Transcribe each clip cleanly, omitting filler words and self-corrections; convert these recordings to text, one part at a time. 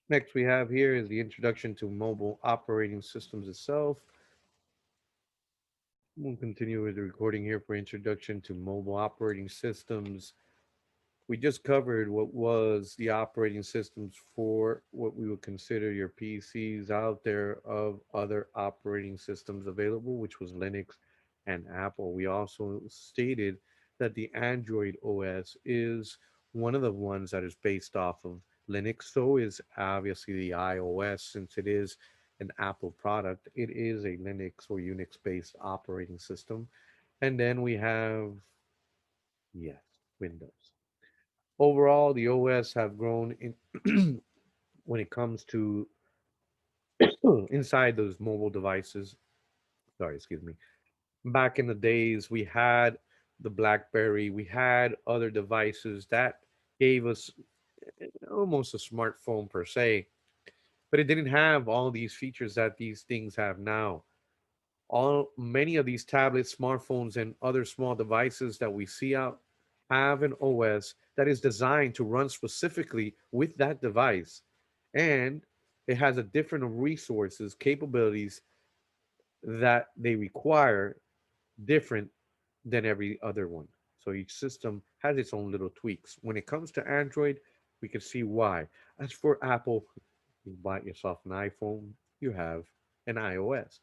Next, we have here is the introduction to mobile operating systems itself. We'll continue with the recording here for introduction to mobile operating systems. We just covered what was the operating systems for what we would consider your PCs out there of other operating systems available, which was Linux and Apple. We also stated that the Android OS is one of the ones that is based off of Linux. So is obviously the iOS, since it is an Apple product. It is a Linux or Unix based operating system. And then we have, yes, Windows. Overall, the OS have grown in when it comes to inside those mobile devices. Sorry, excuse me. Back in the days, we had the BlackBerry, we had other devices that gave us almost a smartphone per se, but it didn't have all these features that these things have now. All many of these tablets, smartphones, and other small devices that we see out have an OS that is designed to run specifically with that device, and it has a different resources, capabilities that they require different than every other one. So each system has its own little tweaks. When it comes to Android, we can see why. As for Apple, you buy yourself an iPhone, you have an iOS.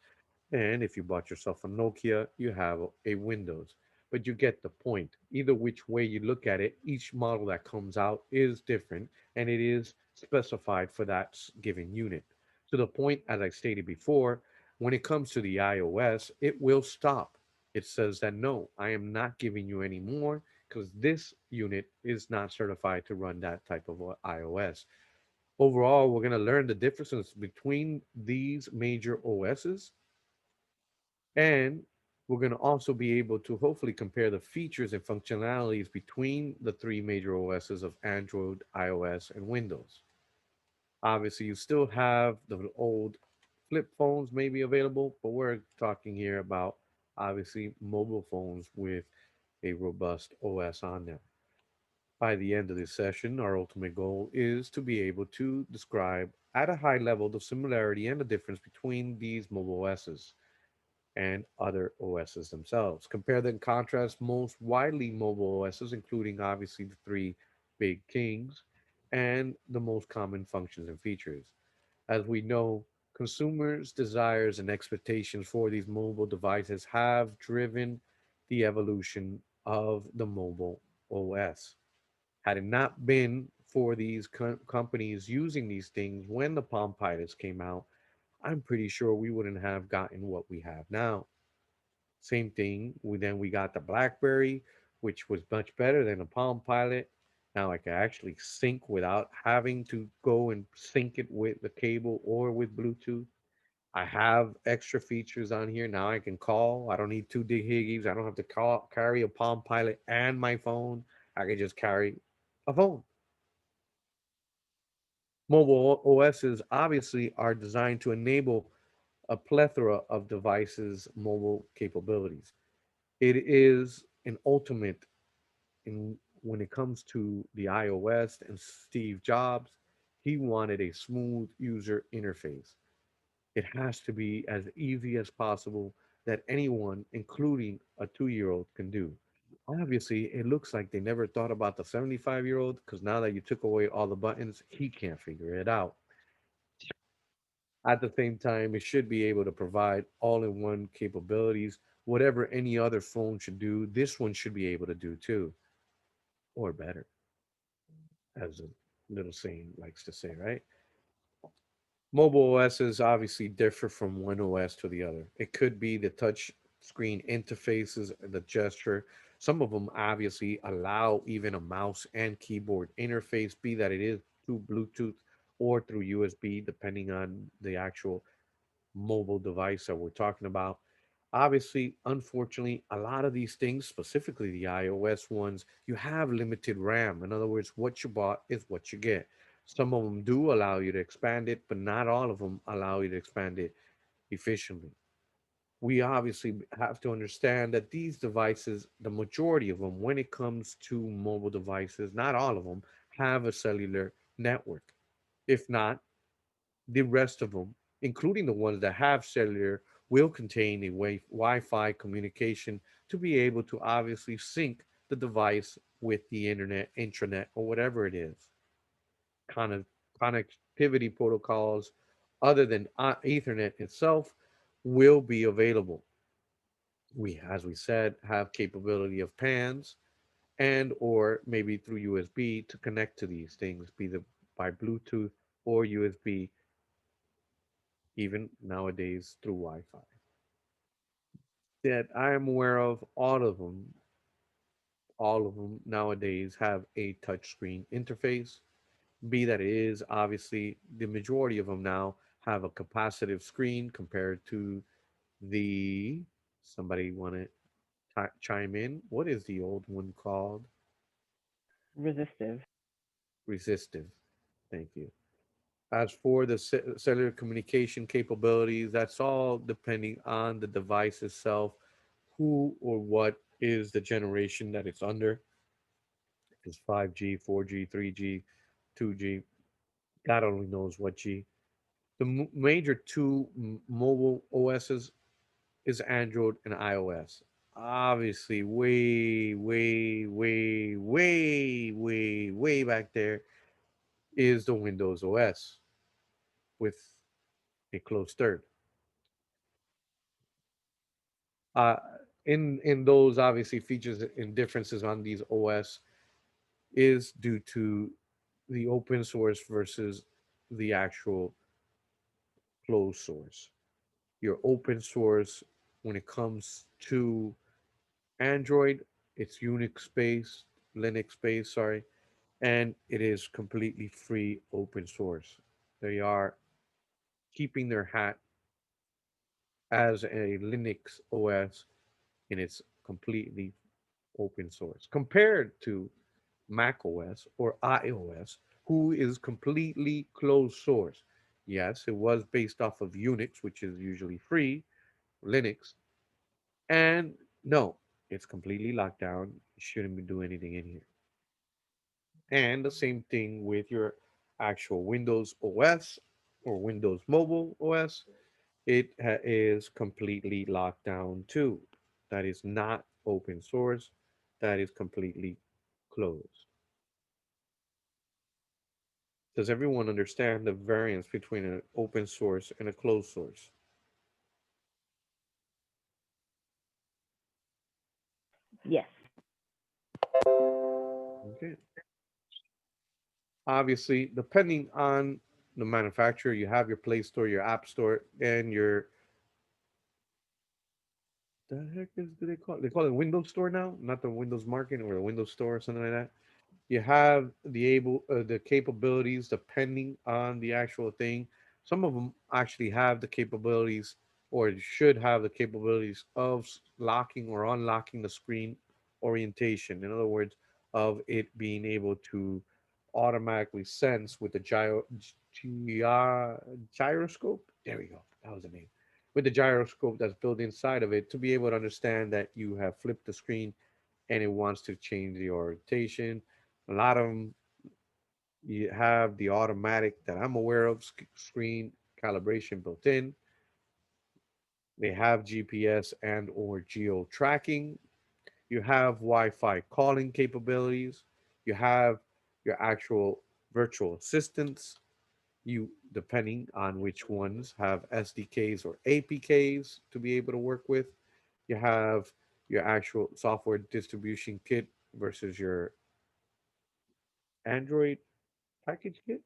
And if you bought yourself a Nokia, you have a Windows. But you get the point. Either which way you look at it, each model that comes out is different and it is specified for that given unit. To the point, as I stated before, when it comes to the iOS, it will stop. It says that no, I am not giving you any more because this unit is not certified to run that type of iOS. Overall, we're going to learn the differences between these major OSs, and we're going to also be able to hopefully compare the features and functionalities between the three major OSs of Android, iOS, and Windows. Obviously, you still have the old flip phones maybe available, but we're talking here about obviously mobile phones with a robust OS on them. By the end of this session, our ultimate goal is to be able to describe at a high level the similarity and the difference between these mobile OSs and other OSs themselves. Compare and contrast most widely mobile OSs, including obviously the three big kings and the most common functions and features. As we know, consumers' desires and expectations for these mobile devices have driven the evolution of the mobile OS. Had it not been for these companies using these things when the Palm Pilots came out, I'm pretty sure we wouldn't have gotten what we have now. Same thing. We got the BlackBerry, which was much better than the Palm Pilot. Now I can actually sync without having to go and sync it with the cable or with Bluetooth. I have extra features on here. Now I can call. I don't need two doohickeys. I don't have to carry a Palm Pilot and my phone. I can just carry a phone. Mobile OSs obviously are designed to enable a plethora of devices' mobile capabilities. It is an ultimate in when it comes to the iOS and Steve Jobs. He wanted a smooth user interface. It has to be as easy as possible that anyone, including a 2-year-old, can do. Obviously, it looks like they never thought about the 75-year-old because now that you took away all the buttons, he can't figure it out. At the same time, it should be able to provide all in one capabilities. Whatever any other phone should do, this one should be able to do too, or better, as a little saying likes to say, right? Mobile OSs obviously differ from one OS to the other. It could be the touch screen interfaces, the gesture. Some of them obviously allow even a mouse and keyboard interface, be that it is through Bluetooth or through USB, depending on the actual mobile device that we're talking about. Obviously, unfortunately, a lot of these things, specifically the iOS ones, you have limited RAM. In other words, what you bought is what you get. Some of them do allow you to expand it, but not all of them allow you to expand it efficiently. We obviously have to understand that these devices, the majority of them, when it comes to mobile devices, not all of them, have a cellular network. If not, The rest of them, including the ones that have cellular, will contain a Wi-Fi communication to be able to obviously sync the device with the internet, intranet, or whatever it is. Connect- Connectivity protocols other than Ethernet itself will be available. We, as we said, have capability of PANs and or maybe through USB to connect to these things, be the by Bluetooth or USB, even nowadays through Wi-Fi. That I am aware of, all of them nowadays have a touchscreen interface. Be that it is, obviously, the majority of them now have a capacitive screen compared to the. Somebody want to chime in? What is the old one called? Resistive. Resistive. Thank you. As for the cellular communication capabilities, that's all depending on the device itself, who or what is the generation that it's under. If it's 5G, 4G, 3G, 2G, God only knows what G. The major two mobile OSs is Android and iOS. Obviously, way back there is the Windows OS with a close third. Uh, in those obviously features and differences on these OS is due to the open source versus the actual closed source. Your open source, when it comes to Android, it's Unix based, Linux based, sorry, and it is completely free open source. They are keeping their hat as a Linux OS and it's completely open source compared to Mac OS or iOS, who is completely closed source. Yes, it was based off of Unix, which is usually free, Linux, and no, it's completely locked down. You shouldn't be doing anything in here. And the same thing with your actual Windows OS or Windows Mobile OS. It is completely locked down too. That is not open source. That is completely closed. Does everyone understand the variance between an open source and a closed source? Yes. Okay. Obviously, depending on the manufacturer, you have your Play Store, your App Store, and your the heck is do they call it? They call it Windows Store now, not the Windows Market or the Windows Store or something like that. You have the capabilities depending on the actual thing. Some of them actually have the capabilities or should have the capabilities of locking or unlocking the screen orientation. In other words, of it being able to automatically sense with the gyroscope. There we go. That was the name. With the gyroscope that's built inside of it to be able to understand that you have flipped the screen and it wants to change the orientation. A lot of them you have the automatic that I'm aware of screen calibration built in. They have GPS and or geo tracking. You have Wi-Fi calling capabilities. You have your actual virtual assistants. You depending on which ones have SDKs or APKs to be able to work with. You have your actual software distribution kit versus your Android package kit.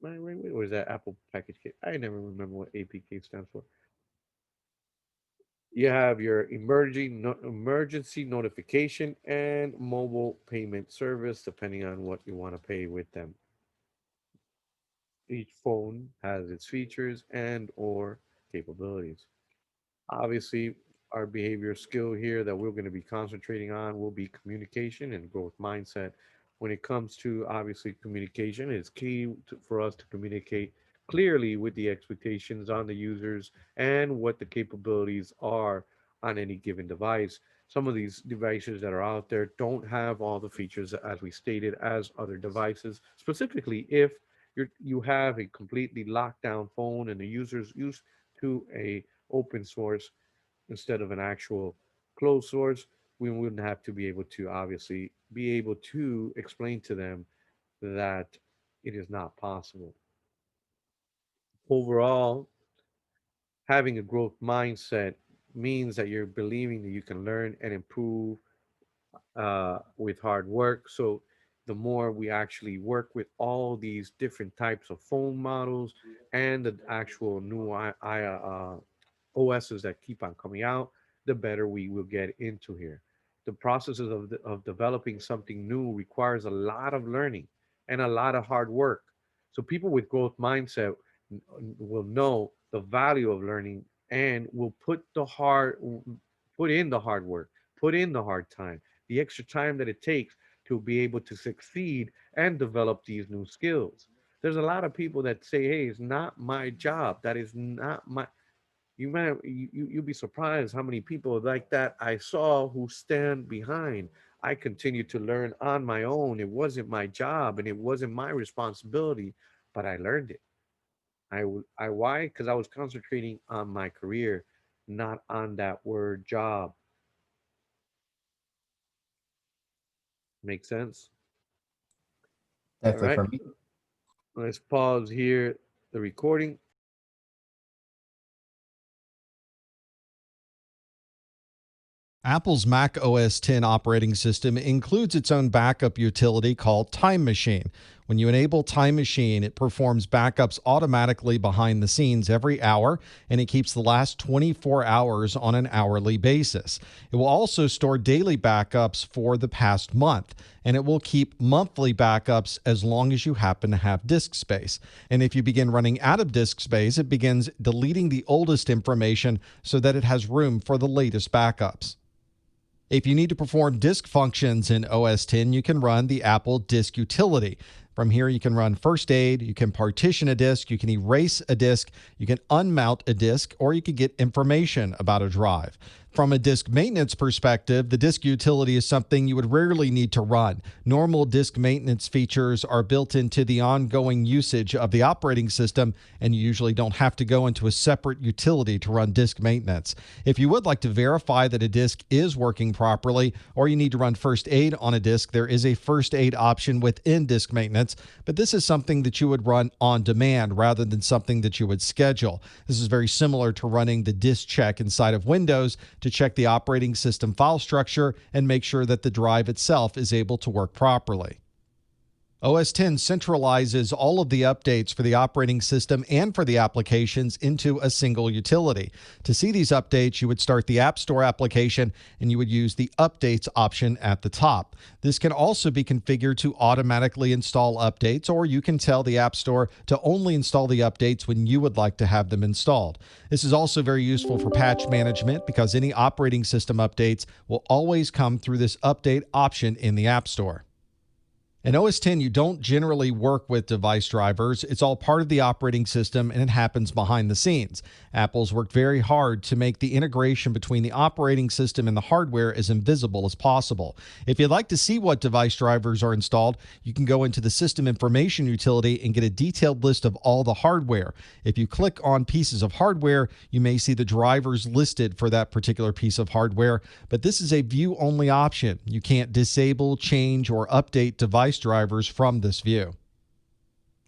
Am I right with, or is that Apple package kit? I never remember what APK stands for. You have your emergency notification and mobile payment service, depending on what you want to pay with them. Each phone has its features and or capabilities. Obviously, our behavior skill here that we're going to be concentrating on will be communication and growth mindset. When it comes to obviously communication, it's key for us to communicate clearly with the expectations on the users and what the capabilities are on any given device. Some of these devices that are out there don't have all the features as we stated as other devices, specifically if You have a completely locked down phone and the user's used to a open source instead of an actual closed source, we wouldn't have to be able to obviously be able to explain to them that it is not possible. Overall, having a growth mindset means that you're believing that you can learn and improve with hard work. So the more we actually work with all these different types of phone models and the actual new OSs that keep on coming out, the better we will get into here. The processes of developing something new requires a lot of learning and a lot of hard work. So people with growth mindset will know the value of learning and will put in the hard work, put in the hard time, the extra time that it takes to be able to succeed and develop these new skills. There's a lot of people that say, "Hey, it's not my job. That is not my." You'll be surprised how many people like that I saw who stand behind. I continued to learn on my own. It wasn't my job and it wasn't my responsibility, but I learned it. I why? Because I was concentrating on my career, not on that word job. Make sense? All Definitely right. for me. Let's pause here the recording. Apple's Mac OS X operating system includes its own backup utility called Time Machine. When you enable Time Machine, it performs backups automatically behind the scenes every hour, and it keeps the last 24 hours on an hourly basis. It will also store daily backups for the past month, and it will keep monthly backups as long as you happen to have disk space. And if you begin running out of disk space, it begins deleting the oldest information so that it has room for the latest backups. If you need to perform disk functions in OS X, you can run the Apple Disk Utility. From here, you can run first aid, you can partition a disk, you can erase a disk, you can unmount a disk, or you can get information about a drive. From a disk maintenance perspective, the disk utility is something you would rarely need to run. Normal disk maintenance features are built into the ongoing usage of the operating system, and you usually don't have to go into a separate utility to run disk maintenance. If you would like to verify that a disk is working properly, or you need to run first aid on a disk, there is a first aid option within disk maintenance, but this is something that you would run on demand rather than something that you would schedule. This is very similar to running the disk check inside of Windows to check the operating system file structure and make sure that the drive itself is able to work properly. OS X centralizes all of the updates for the operating system and for the applications into a single utility. To see these updates, you would start the App Store application and you would use the Updates option at the top. This can also be configured to automatically install updates, or you can tell the App Store to only install the updates when you would like to have them installed. This is also very useful for patch management because any operating system updates will always come through this Update option in the App Store. In OS X, you don't generally work with device drivers. It's all part of the operating system, and it happens behind the scenes. Apple's worked very hard to make the integration between the operating system and the hardware as invisible as possible. If you'd like to see what device drivers are installed, you can go into the System Information utility and get a detailed list of all the hardware. If you click on pieces of hardware, you may see the drivers listed for that particular piece of hardware, but this is a view-only option. You can't disable, change, or update device drivers from this view.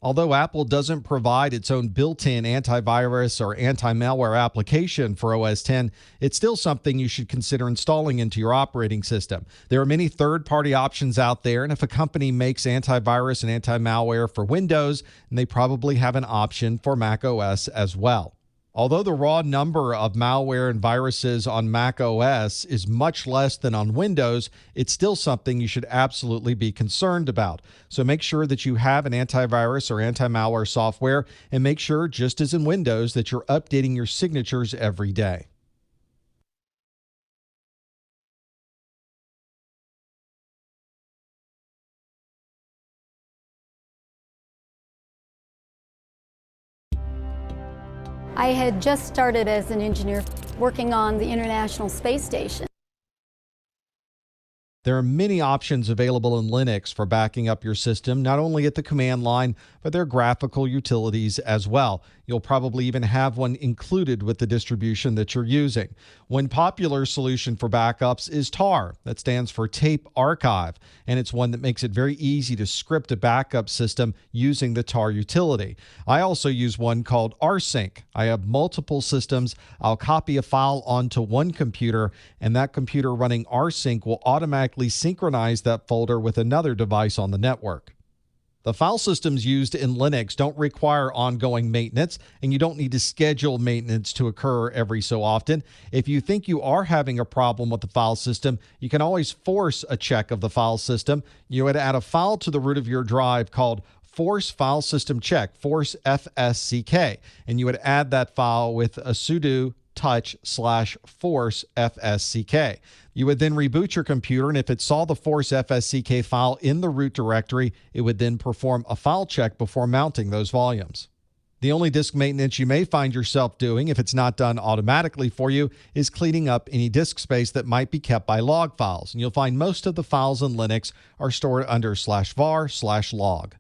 Although Apple doesn't provide its own built-in antivirus or anti-malware application for OS X, it's still something you should consider installing into your operating system. There are many third-party options out there, and if a company makes antivirus and anti-malware for Windows, then they probably have an option for Mac OS as well. Although the raw number of malware and viruses on Mac OS is much less than on Windows, it's still something you should absolutely be concerned about. So make sure that you have an antivirus or anti-malware software, and make sure, just as in Windows, that you're updating your signatures every day. I had just started as an engineer working on the International Space Station. There are many options available in Linux for backing up your system, not only at the command line, but there are graphical utilities as well. You'll probably even have one included with the distribution that you're using. One popular solution for backups is tar. That stands for Tape Archive, and it's one that makes it very easy to script a backup system using the tar utility. I also use one called rsync. I have multiple systems. I'll copy a file onto one computer, and that computer running rsync will automatically synchronize that folder with another device on the network. The file systems used in Linux don't require ongoing maintenance, and you don't need to schedule maintenance to occur every so often. If you think you are having a problem with the file system, you can always force a check of the file system. You would add a file to the root of your drive called force file system check, force FSCK, and you would add that file with a sudo touch/force FSCK. You would then reboot your computer, and if it saw the force FSCK file in the root directory, it would then perform a file check before mounting those volumes. The only disk maintenance you may find yourself doing, if it's not done automatically for you, is cleaning up any disk space that might be kept by log files. And you'll find most of the files in Linux are stored under /var/log.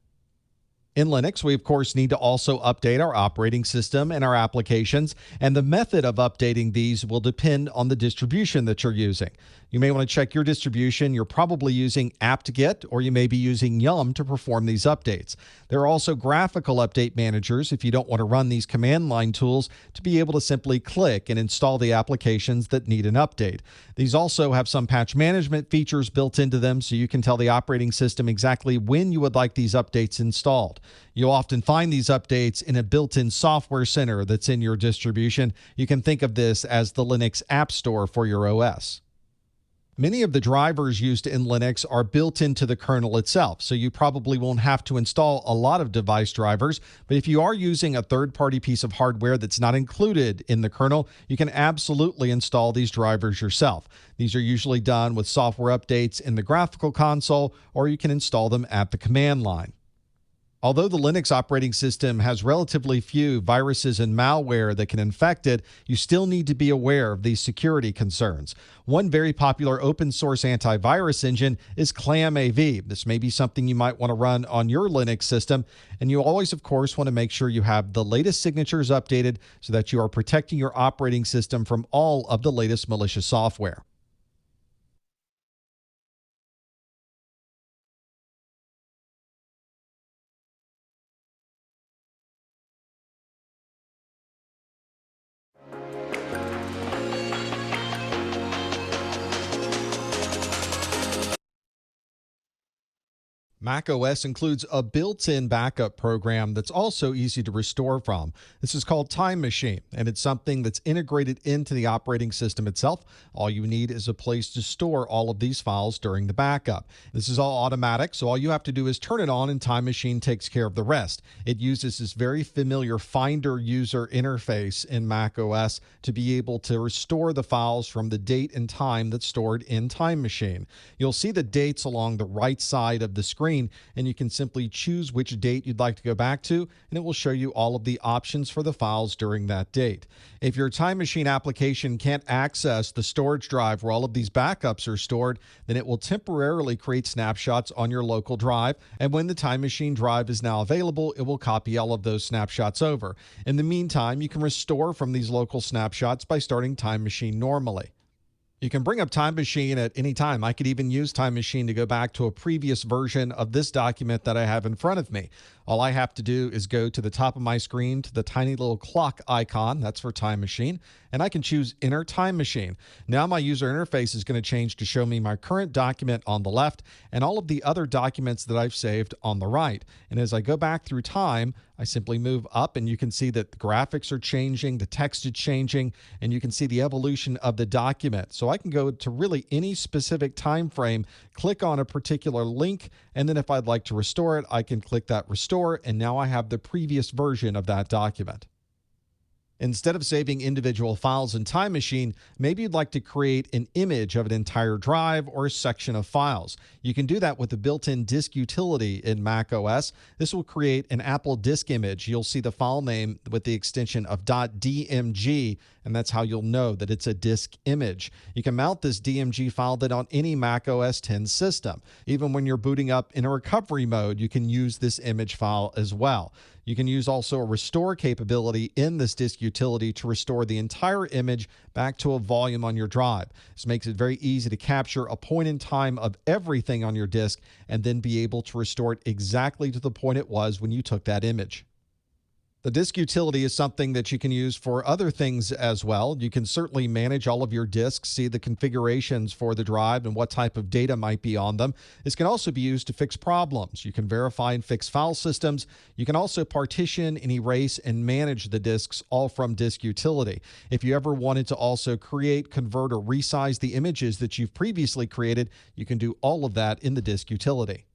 In Linux, we of course need to also update our operating system and our applications, and the method of updating these will depend on the distribution that you're using. You may want to check your distribution. You're probably using apt-get, or you may be using yum to perform these updates. There are also graphical update managers if you don't want to run these command line tools to be able to simply click and install the applications that need an update. These also have some patch management features built into them, so you can tell the operating system exactly when you would like these updates installed. You'll often find these updates in a built-in software center that's in your distribution. You can think of this as the Linux App Store for your OS. Many of the drivers used in Linux are built into the kernel itself, so you probably won't have to install a lot of device drivers. But if you are using a third-party piece of hardware that's not included in the kernel, you can absolutely install these drivers yourself. These are usually done with software updates in the graphical console, or you can install them at the command line. Although the Linux operating system has relatively few viruses and malware that can infect it, you still need to be aware of these security concerns. One very popular open source antivirus engine is ClamAV. This may be something you might want to run on your Linux system, and you always, of course, want to make sure you have the latest signatures updated so that you are protecting your operating system from all of the latest malicious software. macOS includes a built-in backup program that's also easy to restore from. This is called Time Machine, and it's something that's integrated into the operating system itself. All you need is a place to store all of these files during the backup. This is all automatic, so all you have to do is turn it on and Time Machine takes care of the rest. It uses this very familiar Finder user interface in macOS to be able to restore the files from the date and time that's stored in Time Machine. You'll see the dates along the right side of the screen, and you can simply choose which date you'd like to go back to, and it will show you all of the options for the files during that date. If your Time Machine application can't access the storage drive where all of these backups are stored, then it will temporarily create snapshots on your local drive, and when the Time Machine drive is now available, it will copy all of those snapshots over. In the meantime, you can restore from these local snapshots by starting Time Machine normally. You can bring up Time Machine at any time. I could even use Time Machine to go back to a previous version of this document that I have in front of me. All I have to do is go to the top of my screen to the tiny little clock icon. That's for Time Machine. And I can choose Enter Time Machine. Now my user interface is going to change to show me my current document on the left and all of the other documents that I've saved on the right. And as I go back through time, I simply move up and you can see that the graphics are changing, the text is changing, and you can see the evolution of the document. So I can go to really any specific time frame, click on a particular link, and then if I'd like to restore it, I can click that restore, and now I have the previous version of that document. Instead of saving individual files in Time Machine, maybe you'd like to create an image of an entire drive or a section of files. You can do that with the built-in disk utility in macOS. This will create an Apple disk image. You'll see the file name with the extension of .dmg, and that's how you'll know that it's a disk image. You can mount this DMG file then on any macOS 10 system. Even when you're booting up in a recovery mode, you can use this image file as well. You can use also a restore capability in this disk utility to restore the entire image back to a volume on your drive. This makes it very easy to capture a point in time of everything on your disk and then be able to restore it exactly to the point it was when you took that image. The disk utility is something that you can use for other things as well. You can certainly manage all of your disks, see the configurations for the drive and what type of data might be on them. This can also be used to fix problems. You can verify and fix file systems. You can also partition and erase and manage the disks all from disk utility. If you ever wanted to also create, convert, or resize the images that you've previously created, you can do all of that in the disk utility.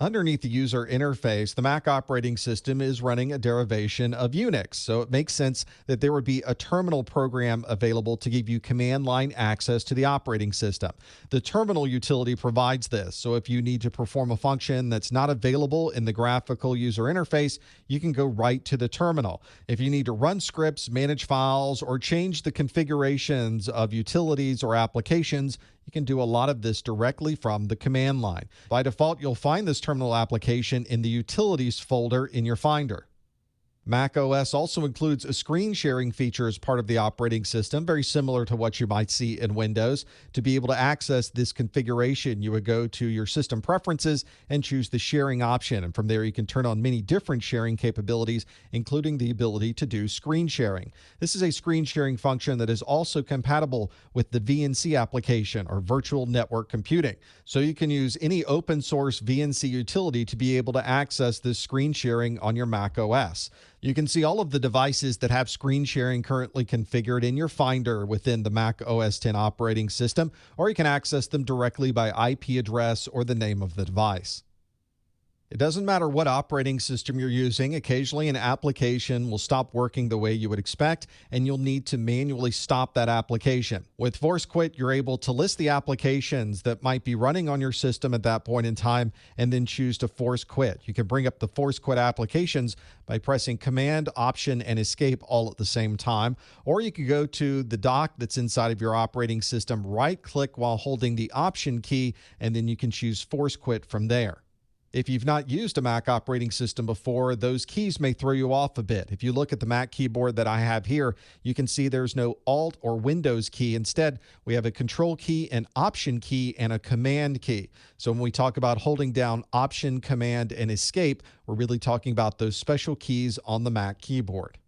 Underneath the user interface, the Mac operating system is running a derivation of Unix, so it makes sense that there would be a terminal program available to give you command line access to the operating system. The terminal utility provides this, so if you need to perform a function that's not available in the graphical user interface, you can go right to the terminal. If you need to run scripts, manage files, or change the configurations of utilities or applications, you can do a lot of this directly from the command line. By default, you'll find this terminal application in the Utilities folder in your Finder. Mac OS also includes a screen sharing feature as part of the operating system, very similar to what you might see in Windows. To be able to access this configuration, you would go to your system preferences and choose the sharing option. And from there, you can turn on many different sharing capabilities, including the ability to do screen sharing. This is a screen sharing function that is also compatible with the VNC application, or virtual network computing. So you can use any open source VNC utility to be able to access this screen sharing on your Mac OS. You can see all of the devices that have screen sharing currently configured in your Finder within the Mac OS X operating system, or you can access them directly by IP address or the name of the device. It doesn't matter what operating system you're using. Occasionally, an application will stop working the way you would expect, and you'll need to manually stop that application. With Force Quit, you're able to list the applications that might be running on your system at that point in time, and then choose to force quit. You can bring up the Force Quit applications by pressing Command, Option, and Escape all at the same time. Or you can go to the dock that's inside of your operating system, right-click while holding the Option key, and then you can choose Force Quit from there. If you've not used a Mac operating system before, those keys may throw you off a bit. If you look at the Mac keyboard that I have here, you can see there's no Alt or Windows key. Instead, we have a Control key, an Option key, and a Command key. So when we talk about holding down Option, Command, and Escape, we're really talking about those special keys on the Mac keyboard.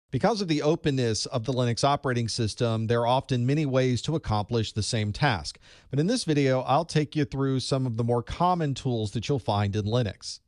Because of the openness of the Linux operating system, there are often many ways to accomplish the same task. But in this video, I'll take you through some of the more common tools that you'll find in Linux.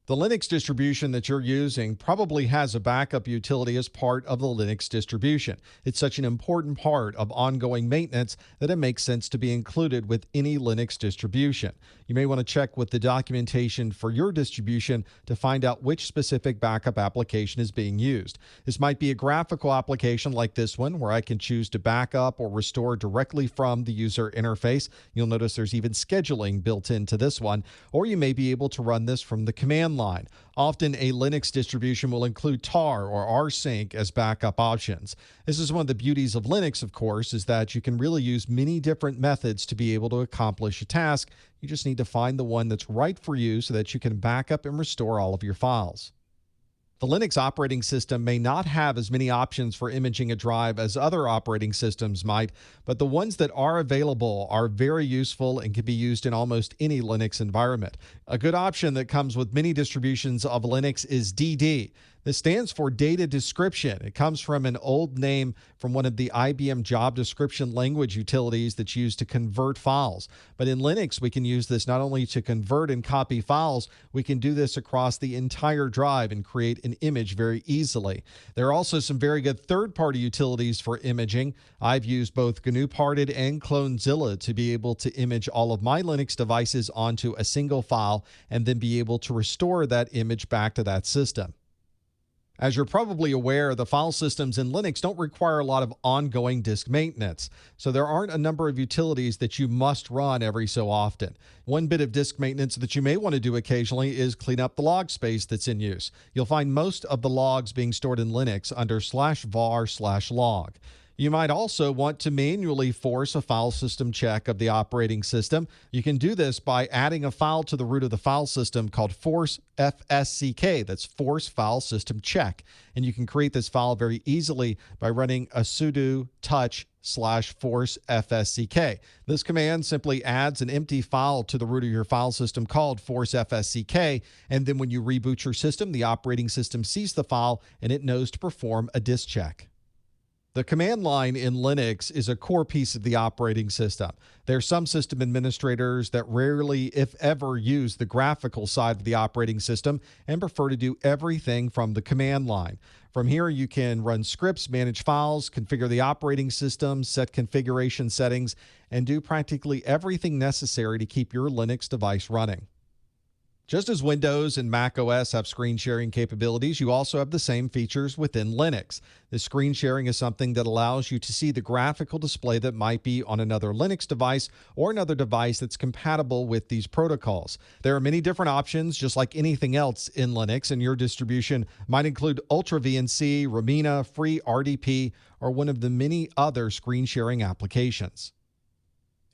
The Linux distribution that you're using probably has a backup utility as part of the Linux distribution. It's such an important part of ongoing maintenance that it makes sense to be included with any Linux distribution. You may want to check with the documentation for your distribution to find out which specific backup application is being used. This might be a graphical application like this one, where I can choose to back up or restore directly from the user interface. You'll notice there's even scheduling built into this one, or you may be able to run this from the command line. Often a Linux distribution will include tar or rsync as backup options. This is one of the beauties of Linux, of course, is that you can really use many different methods to be able to accomplish a task. You just need to find the one that's right for you so that you can back up and restore all of your files. The Linux operating system may not have as many options for imaging a drive as other operating systems might, but the ones that are available are very useful and can be used in almost any Linux environment. A good option that comes with many distributions of Linux is DD. This stands for data description. It comes from an old name from one of the IBM job description language utilities that's used to convert files. But in Linux, we can use this not only to convert and copy files, we can do this across the entire drive and create an image very easily. There are also some very good third-party utilities for imaging. I've used both GNU-parted and Clonezilla to be able to image all of my Linux devices onto a single file and then be able to restore that image back to that system. As you're probably aware, the file systems in Linux don't require a lot of ongoing disk maintenance, so there aren't a number of utilities that you must run every so often. One bit of disk maintenance that you may want to do occasionally is clean up the log space that's in use. You'll find most of the logs being stored in Linux under /var/log. You might also want to manually force a file system check of the operating system. You can do this by adding a file to the root of the file system called force fsck. That's force file system check. And you can create this file very easily by running a sudo touch /force fsck. This command simply adds an empty file to the root of your file system called force fsck, and then when you reboot your system, the operating system sees the file and it knows to perform a disk check. The command line in Linux is a core piece of the operating system. There are some system administrators that rarely, if ever, use the graphical side of the operating system and prefer to do everything from the command line. From here, you can run scripts, manage files, configure the operating system, set configuration settings, and do practically everything necessary to keep your Linux device running. Just as Windows and Mac OS have screen sharing capabilities, you also have the same features within Linux. This screen sharing is something that allows you to see the graphical display that might be on another Linux device or another device that's compatible with these protocols. There are many different options, just like anything else in Linux, and your distribution might include Ultra VNC, Ramina, Free RDP, or one of the many other screen sharing applications.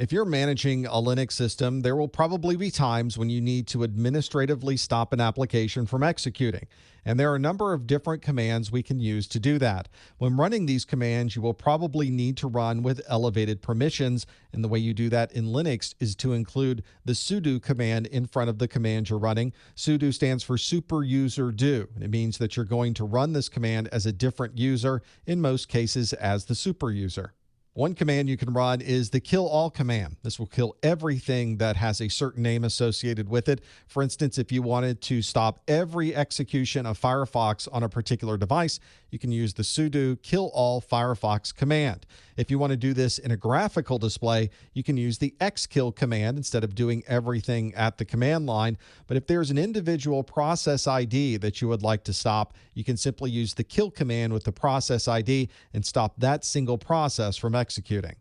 If you're managing a Linux system, there will probably be times when you need to administratively stop an application from executing. And there are a number of different commands we can use to do that. When running these commands, you will probably need to run with elevated permissions. And the way you do that in Linux is to include the sudo command in front of the command you're running. Sudo stands for super user do. It means that you're going to run this command as a different user, in most cases as the super user. One command you can run is the kill all command. This will kill everything that has a certain name associated with it. For instance, if you wanted to stop every execution of Firefox on a particular device, you can use the sudo kill all Firefox command. If you want to do this in a graphical display, you can use the xkill command instead of doing everything at the command line. But if there's an individual process ID that you would like to stop, you can simply use the kill command with the process ID and stop that single process from executing.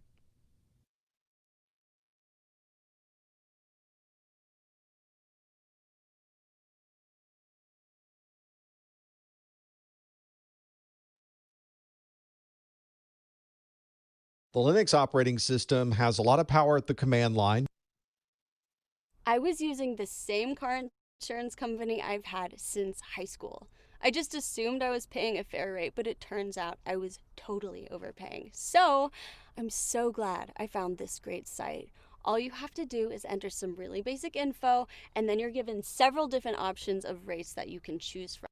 The Linux operating system has a lot of power at the command line. I was using the same car insurance company I've had since high school. I just assumed I was paying a fair rate, but it turns out I was totally overpaying. So I'm so glad I found this great site. All you have to do is enter some really basic info, and then you're given several different options of rates that you can choose from.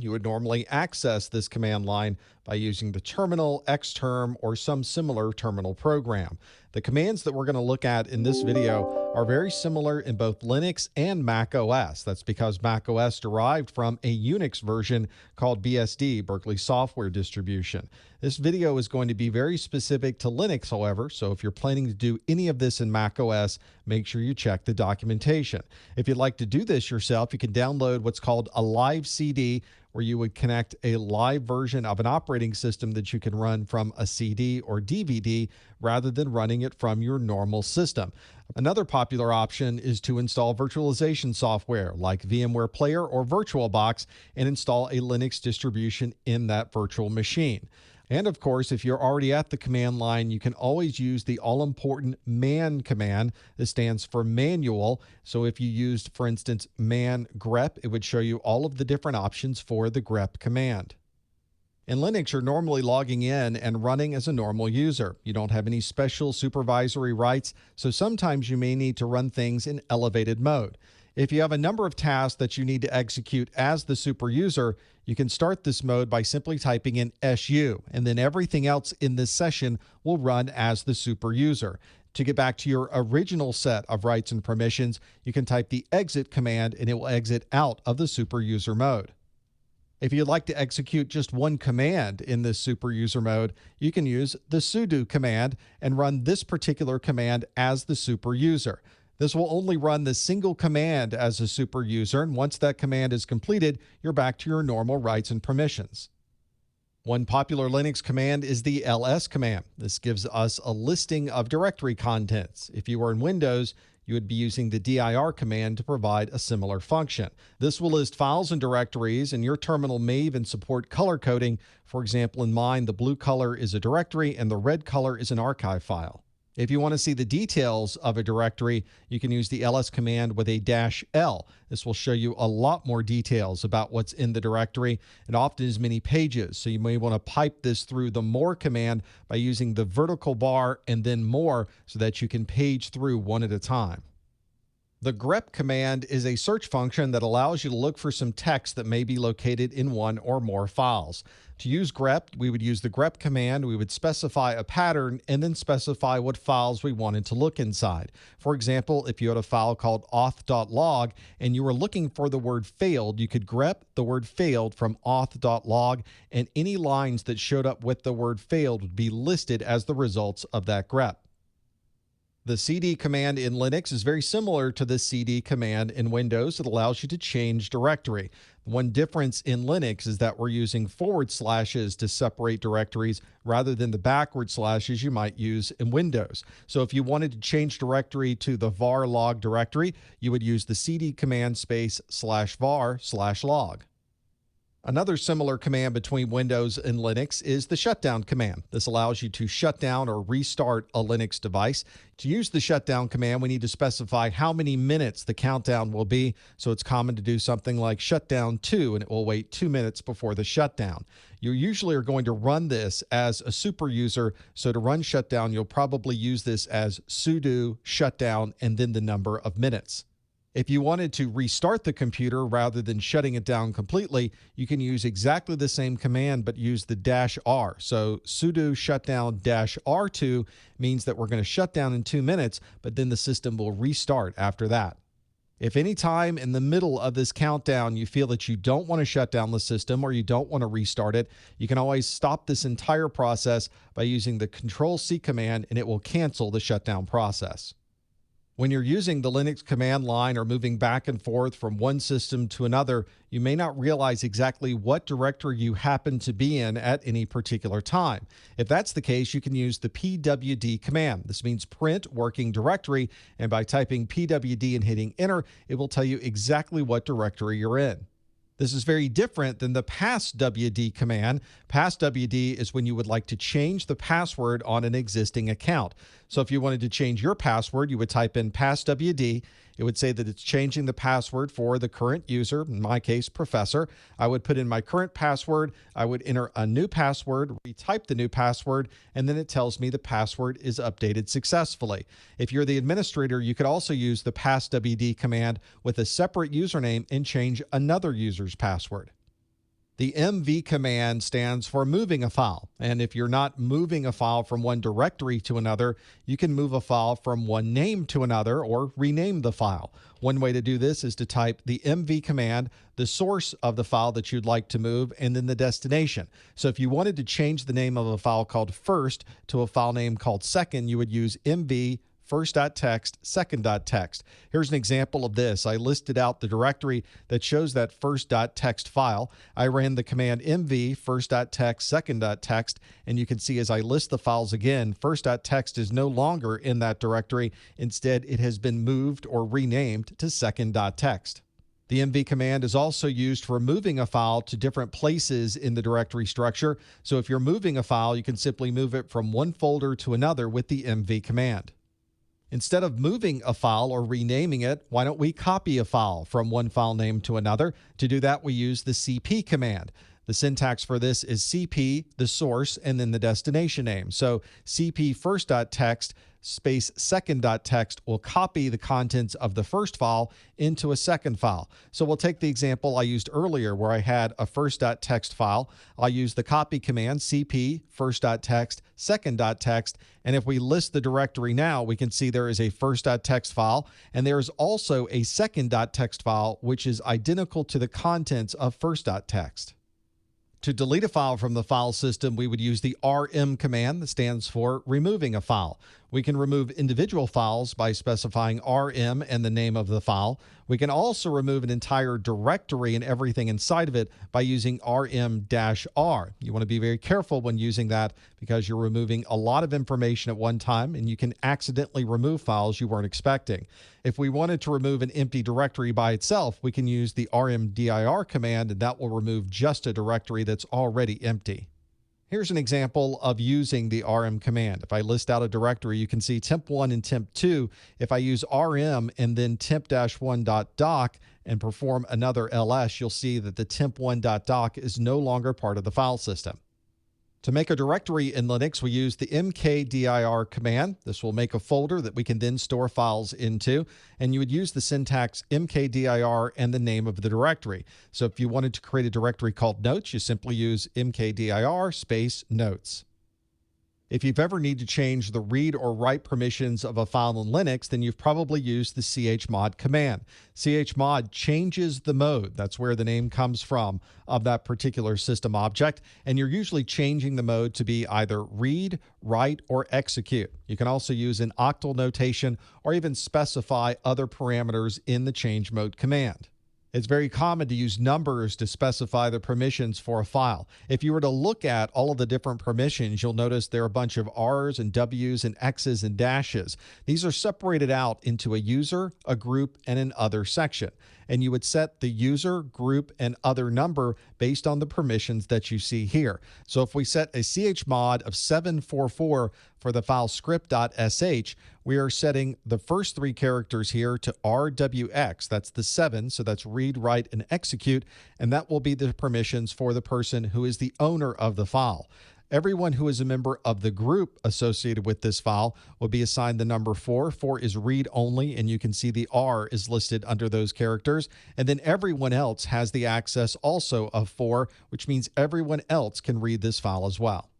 You would normally access this command line by using the terminal, xterm, or some similar terminal program. The commands that we're going to look at in this video are very similar in both Linux and Mac OS. That's because Mac OS derived from a Unix version called BSD, Berkeley Software Distribution. This video is going to be very specific to Linux, however, so if you're planning to do any of this in Mac OS, make sure you check the documentation. If you'd like to do this yourself, you can download what's called a live CD, where you would connect a live version of an operating system that you can run from a CD or DVD rather than running it from your normal system. Another popular option is to install virtualization software like VMware Player or VirtualBox and install a Linux distribution in that virtual machine. And of course, if you're already at the command line, you can always use the all-important man command. This stands for manual. So if you used, for instance, man grep, it would show you all of the different options for the grep command. In Linux, you're normally logging in and running as a normal user. You don't have any special supervisory rights, so sometimes you may need to run things in elevated mode. If you have a number of tasks that you need to execute as the super user, you can start this mode by simply typing in su, and then everything else in this session will run as the super user. To get back to your original set of rights and permissions, you can type the exit command and it will exit out of the super user mode. If you'd like to execute just one command in this super user mode, you can use the sudo command and run this particular command as the super user. This will only run the single command as a super user, and once that command is completed, you're back to your normal rights and permissions. One popular Linux command is the ls command. This gives us a listing of directory contents. If you were in Windows, you would be using the dir command to provide a similar function. This will list files and directories, and your terminal may even support color coding. For example, in mine, the blue color is a directory and the red color is an archive file. If you want to see the details of a directory, you can use the ls command with a -l. This will show you a lot more details about what's in the directory, and often as many pages. So you may want to pipe this through the more command by using the vertical bar and then more so that you can page through one at a time. The grep command is a search function that allows you to look for some text that may be located in one or more files. To use grep, we would use the grep command. We would specify a pattern and then specify what files we wanted to look inside. For example, if you had a file called auth.log and you were looking for the word failed, you could grep the word failed from auth.log, and any lines that showed up with the word failed would be listed as the results of that grep. The cd command in Linux is very similar to the cd command in Windows. It allows you to change directory. One difference in Linux is that we're using forward slashes to separate directories rather than the backward slashes you might use in Windows. So if you wanted to change directory to the var log directory, you would use the cd command space /var/log. Another similar command between Windows and Linux is the shutdown command. This allows you to shut down or restart a Linux device. To use the shutdown command, we need to specify how many minutes the countdown will be. So it's common to do something like shutdown 2, and it will wait 2 minutes before the shutdown. You usually are going to run this as a super user. So to run shutdown, you'll probably use this as sudo shutdown and then the number of minutes. If you wanted to restart the computer rather than shutting it down completely, you can use exactly the same command but use the -r. So sudo shutdown -r2 means that we're going to shut down in 2 minutes, but then the system will restart after that. If any time in the middle of this countdown you feel that you don't want to shut down the system or you don't want to restart it, you can always stop this entire process by using the Control-C command, and it will cancel the shutdown process. When you're using the Linux command line or moving back and forth from one system to another, you may not realize exactly what directory you happen to be in at any particular time. If that's the case, you can use the pwd command. This means print working directory, and by typing pwd and hitting enter, it will tell you exactly what directory you're in. This is very different than the passwd command. Passwd is when you would like to change the password on an existing account. So if you wanted to change your password, you would type in passwd. It would say that it's changing the password for the current user, in my case, professor. I would put in my current password. I would enter a new password, retype the new password, and then it tells me the password is updated successfully. If you're the administrator, you could also use the passwd command with a separate username and change another user's password. The mv command stands for moving a file, and if you're not moving a file from one directory to another, you can move a file from one name to another or rename the file. One way to do this is to type the mv command, the source of the file that you'd like to move, and then the destination. So if you wanted to change the name of a file called first to a file name called second, you would use mv first.txt, second.txt. Here's an example of this. I listed out the directory that shows that first.txt file. I ran the command mv first.txt, second.txt, and you can see as I list the files again, first.txt is no longer in that directory. Instead, it has been moved or renamed to second.txt. The mv command is also used for moving a file to different places in the directory structure. So if you're moving a file, you can simply move it from one folder to another with the mv command. Instead of moving a file or renaming it, why don't we copy a file from one file name to another? To do that, we use the cp command. The syntax for this is cp, the source, and then the destination name. So cp first.txt space second.txt will copy the contents of the first file into a second file. So we'll take the example I used earlier where I had a first.txt file. I'll use the copy command cp first.txt second.txt, and if we list the directory now, we can see there is a first.txt file, and there is also a second.txt file which is identical to the contents of first.txt. To delete a file from the file system, we would use the rm command that stands for removing a file. We can remove individual files by specifying rm and the name of the file. We can also remove an entire directory and everything inside of it by using rm-r. You want to be very careful when using that because you're removing a lot of information at one time and you can accidentally remove files you weren't expecting. If we wanted to remove an empty directory by itself, we can use the rmdir command, and that will remove just a directory that's already empty. Here's an example of using the rm command. If I list out a directory, you can see temp1 and temp2. If I use rm and then temp-1.doc and perform another ls, you'll see that the temp1.doc is no longer part of the file system. To make a directory in Linux, we use the mkdir command. This will make a folder that we can then store files into, and you would use the syntax mkdir and the name of the directory. So if you wanted to create a directory called notes, you simply use mkdir space notes. If you've ever need to change the read or write permissions of a file in Linux, then you've probably used the chmod command. Chmod changes the mode, that's where the name comes from, of that particular system object, and you're usually changing the mode to be either read, write, or execute. You can also use an octal notation or even specify other parameters in the change mode command. It's very common to use numbers to specify the permissions for a file. If you were to look at all of the different permissions, you'll notice there are a bunch of R's and W's and X's and dashes. These are separated out into a user, a group, and an other section. And you would set the user, group, and other number based on the permissions that you see here. So if we set a chmod of 744 for the file script.sh, we are setting the first three characters here to RWX. That's the 7, so that's read, write, and execute, and that will be the permissions for the person who is the owner of the file. Everyone who is a member of the group associated with this file will be assigned the number 4. 4 is read only, and you can see the R is listed under those characters. And then everyone else has the access also of 4, which means everyone else can read this file as well.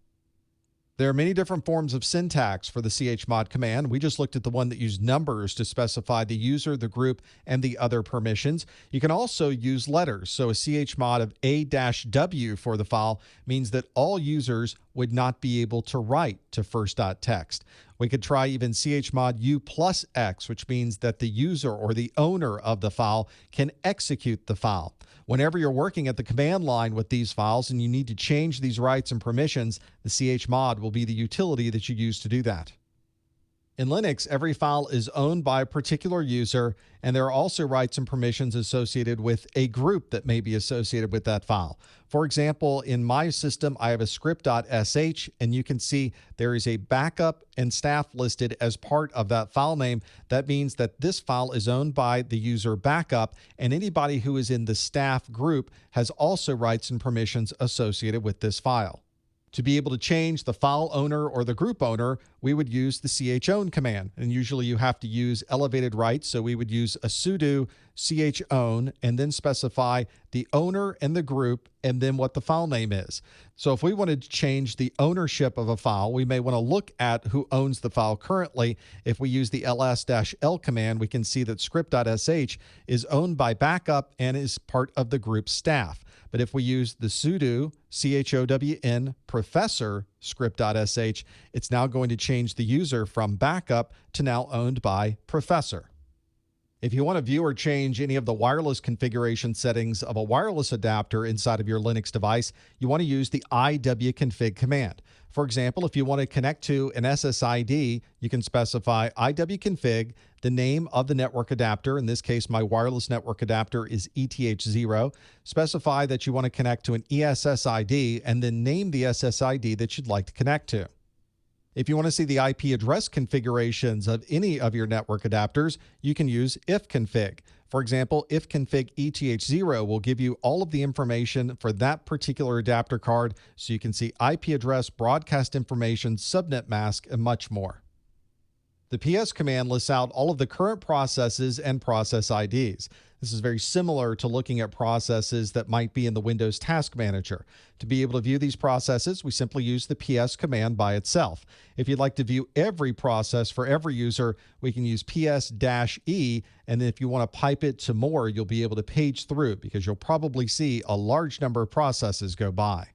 There are many different forms of syntax for the chmod command. We just looked at the one that used numbers to specify the user, the group, and the other permissions. You can also use letters. So a chmod of a-w for the file means that all users would not be able to write to first.txt. We could try even chmod u plus x, which means that the user or the owner of the file can execute the file. Whenever you're working at the command line with these files and you need to change these rights and permissions, the chmod will be the utility that you use to do that. In Linux, every file is owned by a particular user, and there are also rights and permissions associated with a group that may be associated with that file. For example, in my system, I have a script.sh, and you can see there is a backup and staff listed as part of that file name. That means that this file is owned by the user backup, and anybody who is in the staff group has also rights and permissions associated with this file. To be able to change the file owner or the group owner, we would use the chown command. And usually you have to use elevated rights, so we would use a sudo chown and then specify the owner and the group and then what the file name is. So if we wanted to change the ownership of a file, we may want to look at who owns the file currently. If we use the ls-l command, we can see that script.sh is owned by backup and is part of the group staff. But if we use the sudo chown professor script.sh, it's now going to change the user from backup to now owned by professor. If you want to view or change any of the wireless configuration settings of a wireless adapter inside of your Linux device, you want to use the iwconfig command. For example, if you want to connect to an SSID, you can specify iwconfig, the name of the network adapter. In this case, my wireless network adapter is ETH0. Specify that you want to connect to an ESSID, and then name the SSID that you'd like to connect to. If you want to see the IP address configurations of any of your network adapters, you can use ifconfig. For example, ifconfig ETH0 will give you all of the information for that particular adapter card so you can see IP address, broadcast information, subnet mask, and much more. The PS command lists out all of the current processes and process IDs. This is very similar to looking at processes that might be in the Windows Task Manager. To be able to view these processes, we simply use the PS command by itself. If you'd like to view every process for every user, we can use PS-E, and then if you want to pipe it to more, you'll be able to page through because you'll probably see a large number of processes go by.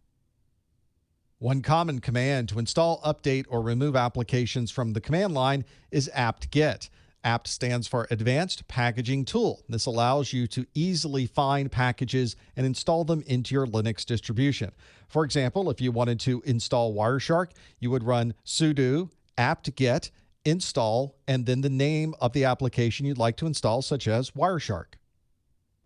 One common command to install, update, or remove applications from the command line is apt-get. apt stands for Advanced Packaging Tool. This allows you to easily find packages and install them into your Linux distribution. For example, if you wanted to install Wireshark, you would run sudo apt-get install and then the name of the application you'd like to install, such as Wireshark.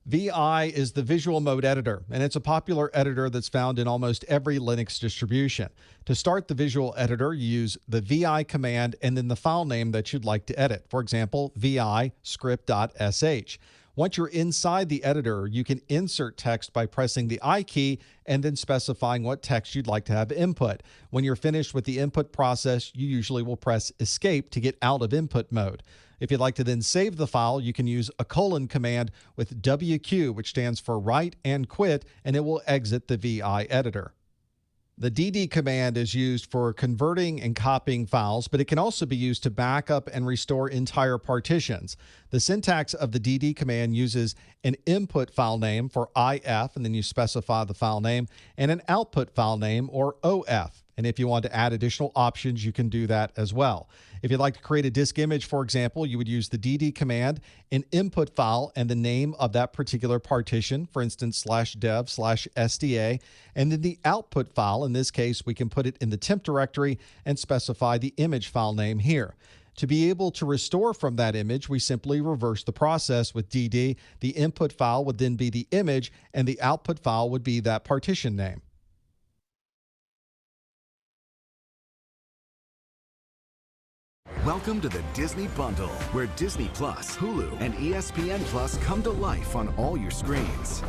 VI is the visual mode editor, and it's a popular editor that's found in almost every Linux distribution. To start the visual editor, you use the VI command and then the file name that you'd like to edit. For example, vi script.sh. Once you're inside the editor, you can insert text by pressing the I key and then specifying what text you'd like to have input. When you're finished with the input process, you usually will press escape to get out of input mode. If you'd like to then save the file, you can use a colon command with WQ, which stands for write and quit, and it will exit the VI editor. The dd command is used for converting and copying files, but it can also be used to back up and restore entire partitions. The syntax of the dd command uses an input file name for if, and then you specify the file name, and an output file name or OF. And if you want to add additional options, you can do that as well. If you'd like to create a disk image, for example, you would use the dd command, an input file, and the name of that particular partition, for instance, /dev/sda, and then the output file. In this case, we can put it in the temp directory and specify the image file name here. To be able to restore from that image, we simply reverse the process with dd. The input file would then be the image, and the output file would be that partition name. Welcome to the Disney Bundle, where Disney Plus, Hulu, and ESPN Plus come to life on all your screens.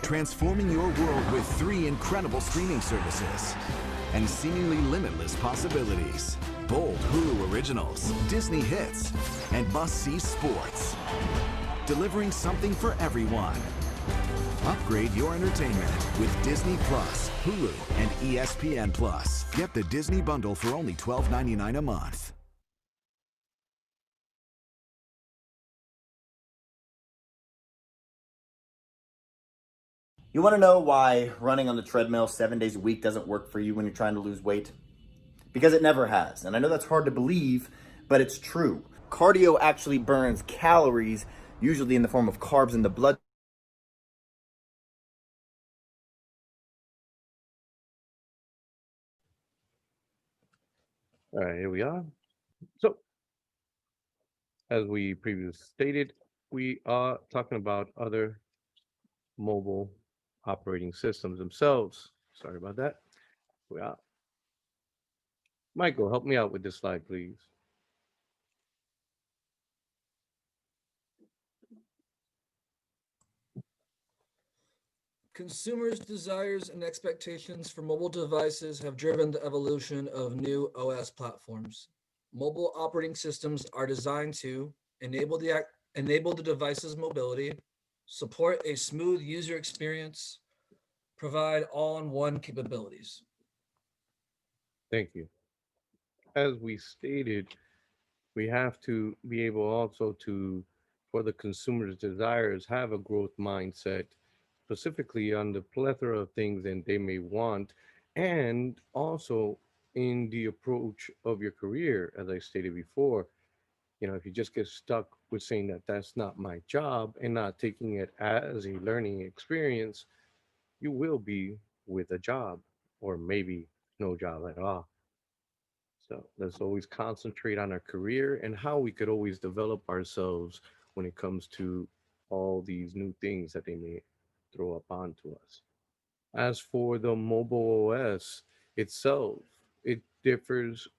Transforming your world with 3 incredible streaming services and seemingly limitless possibilities. Bold Hulu originals, Disney hits, and must-see sports. Delivering something for everyone. Upgrade your entertainment with Disney Plus, Hulu, and ESPN Plus. Get the Disney Bundle for only $12.99 a month. You want to know why running on the treadmill 7 days a week doesn't work for you when you're trying to lose weight? Because it never has. And I know that's hard to believe, but it's true. Cardio actually burns calories, usually in the form of carbs in the blood. All right, here we are. So, as we previously stated, we are talking about other mobile operating systems themselves. Sorry about that. We are. Michael, help me out with this slide, please. Consumers' desires and expectations for mobile devices have driven the evolution of new OS platforms. Mobile operating systems are designed to enable the device's mobility, support a smooth user experience, provide all-in-one capabilities. Thank you. As we stated, we have to be able also to, for the consumer's desires, have a growth mindset, specifically on the plethora of things that they may want, and also in the approach of your career, as I stated before. If you just get stuck with saying that that's not my job and not taking it as a learning experience, you will be with a job or maybe no job at all. So let's always concentrate on our career and how we could always develop ourselves when it comes to all these new things that they may throw up onto us. As for the mobile OS itself, it differs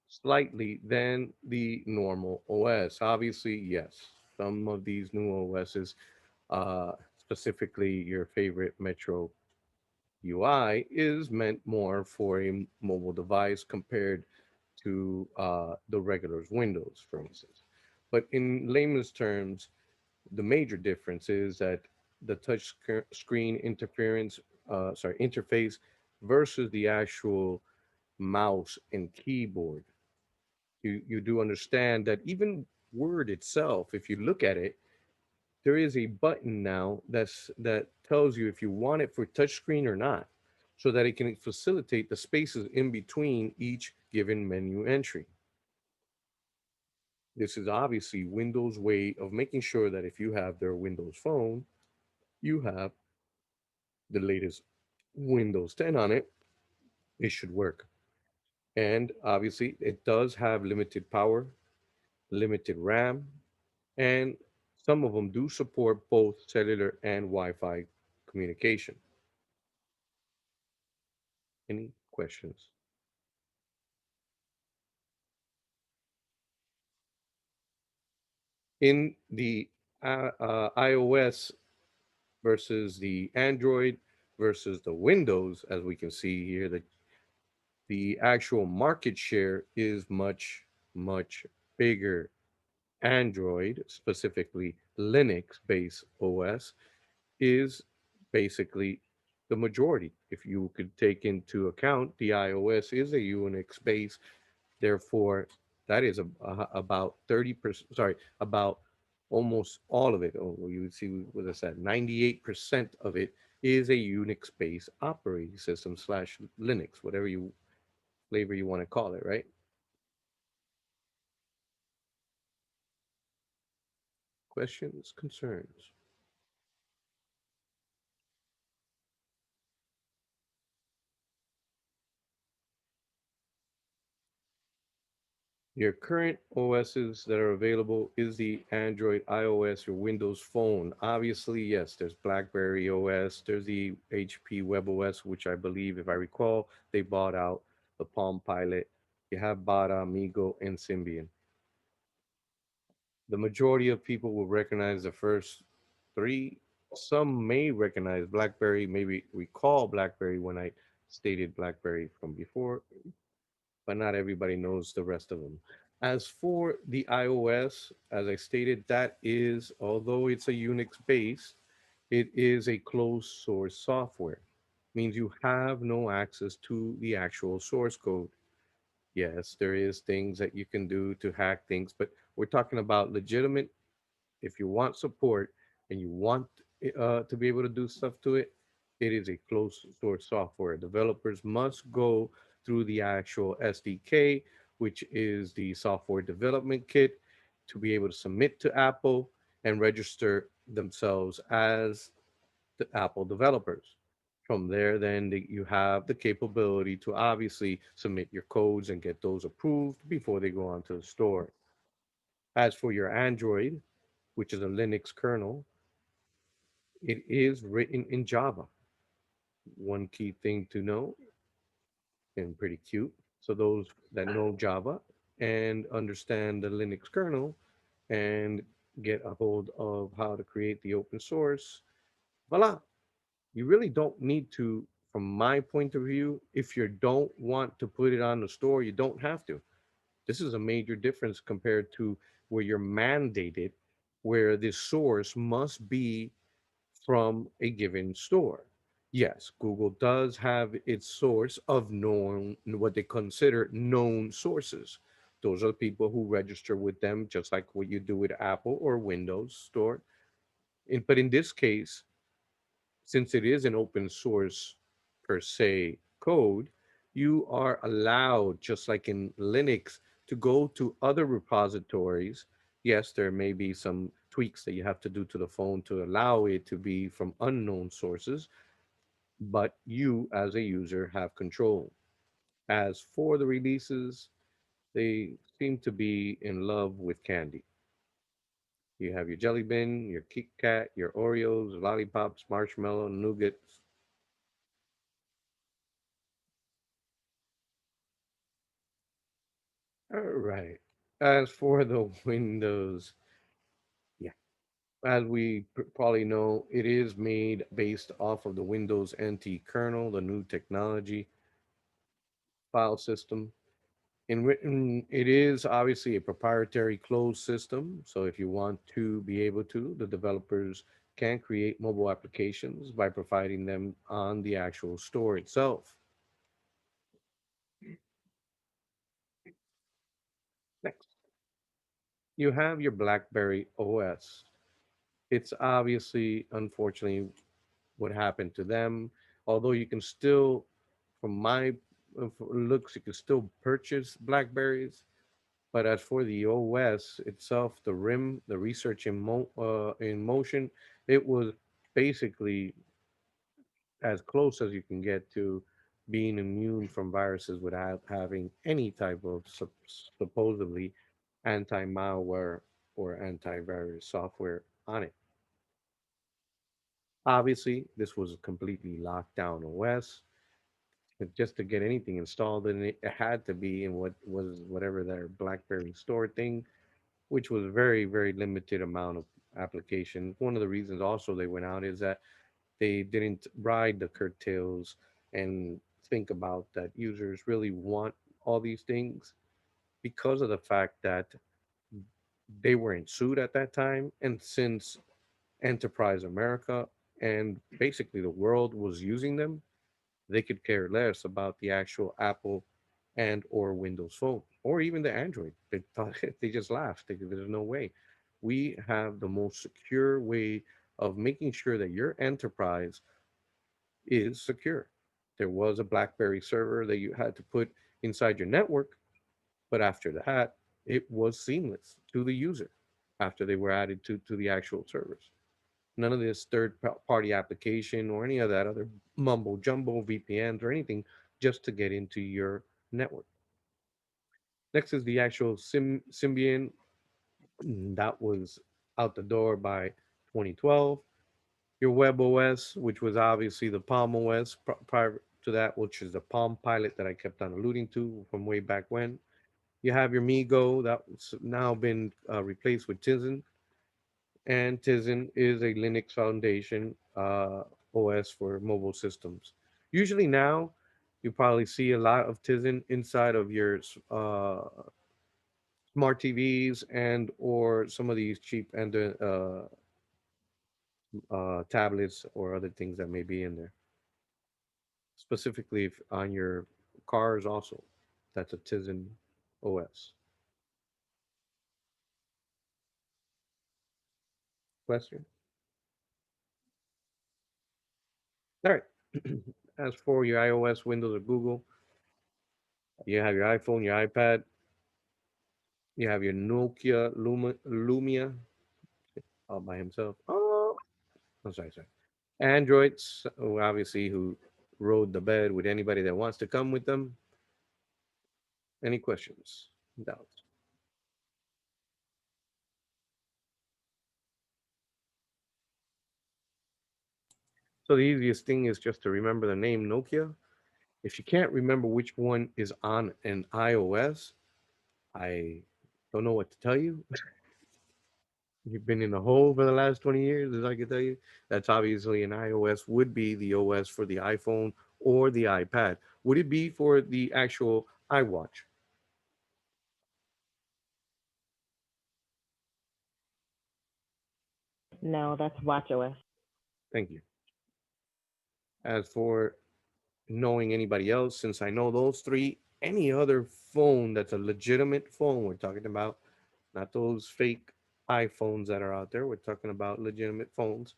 slightly than the normal OS. Obviously, yes, some of these new OSs, specifically your favorite Metro UI, is meant more for a mobile device compared to the regular Windows, for instance. But in layman's terms, the major difference is that the screen interface versus the actual mouse and keyboard. You do understand that even Word itself, if you look at it, there is a button now that tells you if you want it for touchscreen or not, so that it can facilitate the spaces in between each given menu entry. This is obviously Windows' way of making sure that if you have their Windows phone, you have the latest Windows 10 on it, it should work. And obviously, it does have limited power, limited RAM, and some of them do support both cellular and Wi-Fi communication. Any questions? In the iOS versus the Android versus the Windows, as we can see here, the actual market share is much, much bigger. Android, specifically Linux based OS, is basically the majority. If you could take into account the iOS is a Unix base, therefore that is about 30%, sorry, about almost all of it. Oh, well, you would see what I said, 98% of it is a Unix based operating system slash Linux, whatever you flavor you want to call it, right? Questions, concerns? Your current OSs that are available is the Android, iOS, your Windows Phone. Obviously, yes, there's BlackBerry OS, there's the HP Web OS, which I believe, if I recall, they bought out the Palm Pilot. You have Bada, Amigo, and Symbian. The majority of people will recognize the first three. Some may recognize BlackBerry, maybe recall BlackBerry when I stated BlackBerry from before, but not everybody knows the rest of them. As for the iOS, as I stated, that is, although it's a Unix base, it is a closed source software. Means you have no access to the actual source code. Yes, there is things that you can do to hack things, but we're talking about legitimate. If you want support and you want to be able to do stuff to it, it is a closed source software. Developers must go through the actual SDK, which is the software development kit, to be able to submit to Apple and register themselves as the Apple developers. From there, then you have the capability to obviously submit your codes and get those approved before they go onto the store. As for your Android, which is a Linux kernel, it is written in Java. One key thing to know, and pretty cute. So those that know Java and understand the Linux kernel and get a hold of how to create the open source, voila. You really don't need to, from my point of view, if you don't want to put it on the store, you don't have to. This is a major difference compared to where you're mandated, where the source must be from a given store. Yes, Google does have its source of known, what they consider known sources. Those are the people who register with them, just like what you do with Apple or Windows Store. But in this case, since it is an open source per se code, you are allowed, just like in Linux, to go to other repositories. Yes, there may be some tweaks that you have to do to the phone to allow it to be from unknown sources, but you, as a user, have control. As for the releases, they seem to be in love with candy. You have your Jelly Bean, your Kit Kat, your Oreos, lollipops, marshmallow, nougats. All right. As for the Windows, yeah, As we probably know, it is made based off of the Windows NT kernel, the new technology file system. In written, it is obviously a proprietary closed system. So if you want to be able to, the developers can create mobile applications by providing them on the actual store itself. Next, you have your BlackBerry OS. It's obviously, unfortunately, what happened to them. Although you can still, from my looks, you can still purchase Blackberries. But as for the OS itself, the RIM, the research in motion, it was basically as close as you can get to being immune from viruses without having any type of supposedly anti-malware or antivirus software on it. Obviously, this was a completely locked down OS. But just to get anything installed in it, it had to be in what was whatever their BlackBerry store thing, which was very, very limited amount of applications. One of the reasons also they went out is that they didn't ride the curtails and think about that users really want all these things because of the fact that they weren't sued at that time. And since Enterprise America and basically the world was using them, they could care less about the actual Apple and or Windows Phone or even the Android. They thought they just laughed. There's no way. We have the most secure way of making sure that your enterprise is secure. There was a BlackBerry server that you had to put inside your network, but after that, it was seamless to the user after they were added to the actual servers. None of this party application or any of that other mumbo jumbo VPNs or anything just to get into your network. Next is the actual Symbian that was out the door by 2012. Your Web OS, which was obviously the Palm OS prior to that, which is the Palm Pilot that I kept on alluding to from way back when. You have your MiGo that's now been replaced with Tizen, and Tizen is a Linux Foundation OS for mobile systems. Usually now, you probably see a lot of Tizen inside of your smart TVs and or some of these cheap and tablets or other things that may be in there. Specifically if on your cars also, that's a Tizen OS. Question? All right. As for your iOS, Windows, or Google, you have your iPhone, your iPad, you have your Nokia Lumia all by himself. Oh, I'm sorry. Androids, obviously, who rode the bed with anybody that wants to come with them. Any questions, doubts? So the easiest thing is just to remember the name Nokia. If you can't remember which one is on an iOS, I don't know what to tell you. You've been in a hole for the last 20 years, as I can tell you. That's obviously an iOS would be the OS for the iPhone or the iPad. Would it be for the actual iWatch? No, that's watchOS. Thank you. As for knowing anybody else, since I know those three, any other phone that's a legitimate phone, we're talking about not those fake iPhones that are out there, we're talking about legitimate phones,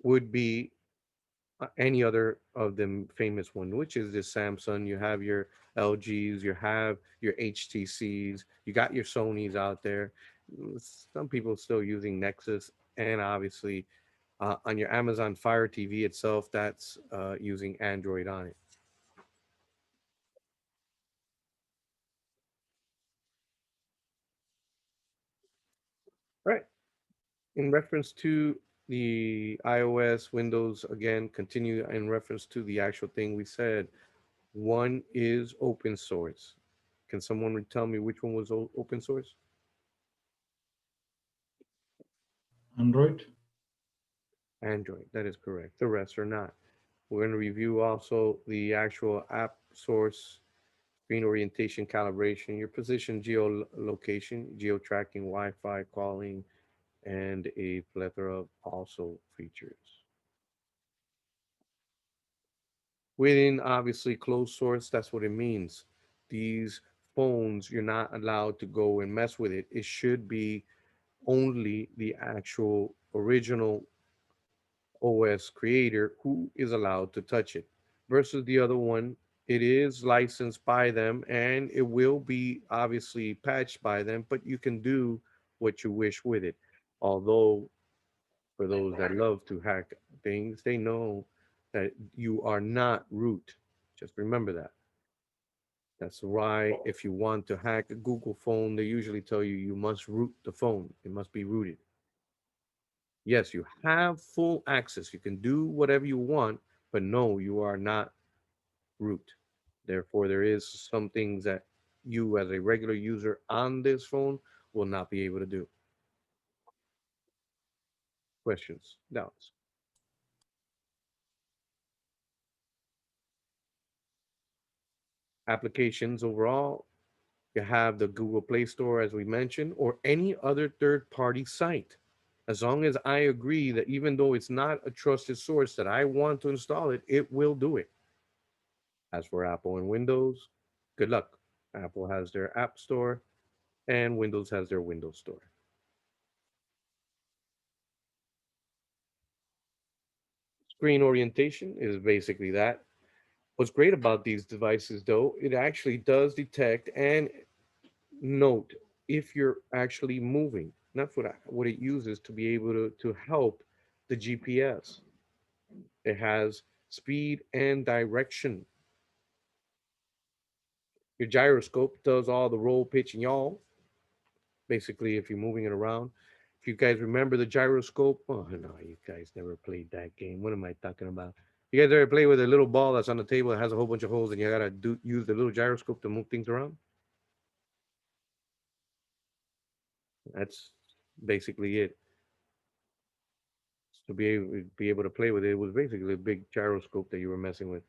would be any other of them famous one, which is this Samsung. You have your LGs, you have your HTCs, you got your Sonys out there. Some people still using Nexus, and obviously on your Amazon Fire TV itself, that's using Android on it. Right. In reference to the iOS, Windows, again, continue in reference to the actual thing we said. One is open source. Can someone tell me which one was open source? Android. Android, that is correct. The rest are not. We're going to review also the actual app source, screen orientation calibration, your position geolocation, geo tracking, Wi-Fi calling, and a plethora of also features. Within obviously closed source, that's what it means. These phones, you're not allowed to go and mess with it. It should be only the actual original OS creator who is allowed to touch it. Versus the other one, it is licensed by them and it will be obviously patched by them, but you can do what you wish with it. Although, for those that love to hack things, they know that you are not root. Just remember that. That's why if you want to hack a Google phone, they usually tell you you must root the phone. It must be rooted. Yes, you have full access. You can do whatever you want, but no, you are not root. Therefore, there is some things that you as a regular user on this phone will not be able to do. Questions, doubts. Applications overall, you have the Google Play Store, as we mentioned, or any other third party site. As long as I agree that even though it's not a trusted source that I want to install it, it will do it. As for Apple and Windows, good luck. Apple has their App Store and Windows has their Windows Store. Screen orientation is basically that. What's great about these devices, though, it actually does detect and note if you're actually moving. That's what it uses to be able to help the GPS. It has speed and direction. Your gyroscope does all the roll, pitch, and yaw. Basically, if you're moving it around. If you guys remember the gyroscope, oh no, you guys never played that game. What am I talking about? You guys ever play with a little ball that's on the table that has a whole bunch of holes, and you gotta use the little gyroscope to move things around? That's basically it. To be able to play with it, it was basically a big gyroscope that you were messing with.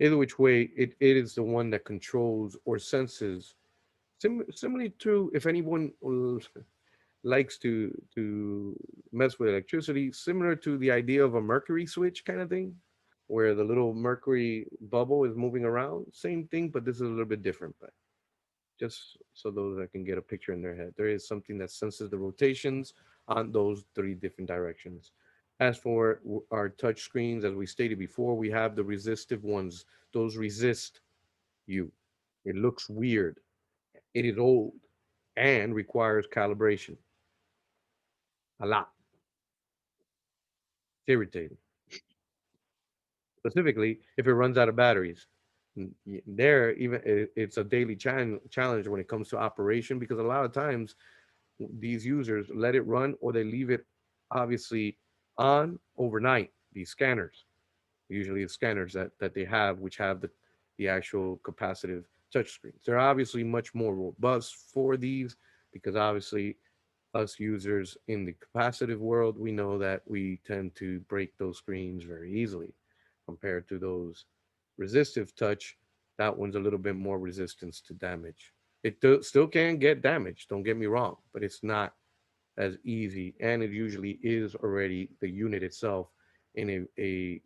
Either which way, it is the one that controls or senses. Similarly to if anyone likes to mess with electricity, similar to the idea of a mercury switch kind of thing, where the little mercury bubble is moving around. Same thing, but this is a little bit different. But just so those that can get a picture in their head, there is something that senses the rotations on those three different directions. As for our touch screens, as we stated before, we have the resistive ones. Those resist you. It looks weird. It is old and requires calibration a lot. It's irritating, specifically if it runs out of batteries. There, even it's a daily challenge when it comes to operation because a lot of times these users let it run or they leave it obviously on overnight. These scanners, usually the scanners that they have, which have the actual capacitive touch screens. They're obviously much more robust for these because obviously us users in the capacitive world, we know that we tend to break those screens very easily compared to those resistive touch. That one's a little bit more resistance to damage. Still can get damaged, don't get me wrong, but it's not as easy. And it usually is already the unit itself in a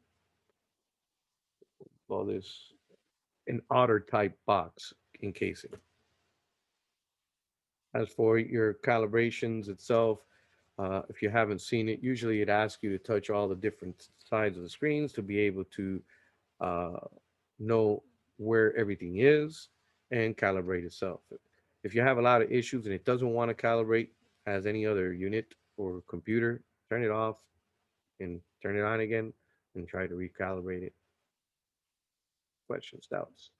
well, this an otter type box encasing. As for your calibrations itself, if you haven't seen it, usually it asks you to touch all the different sides of the screens to be able to uh, know where everything is and calibrate itself. If you have a lot of issues and it doesn't want to calibrate as any other unit or computer, turn it off and turn it on again and try to recalibrate it. Questions, doubts?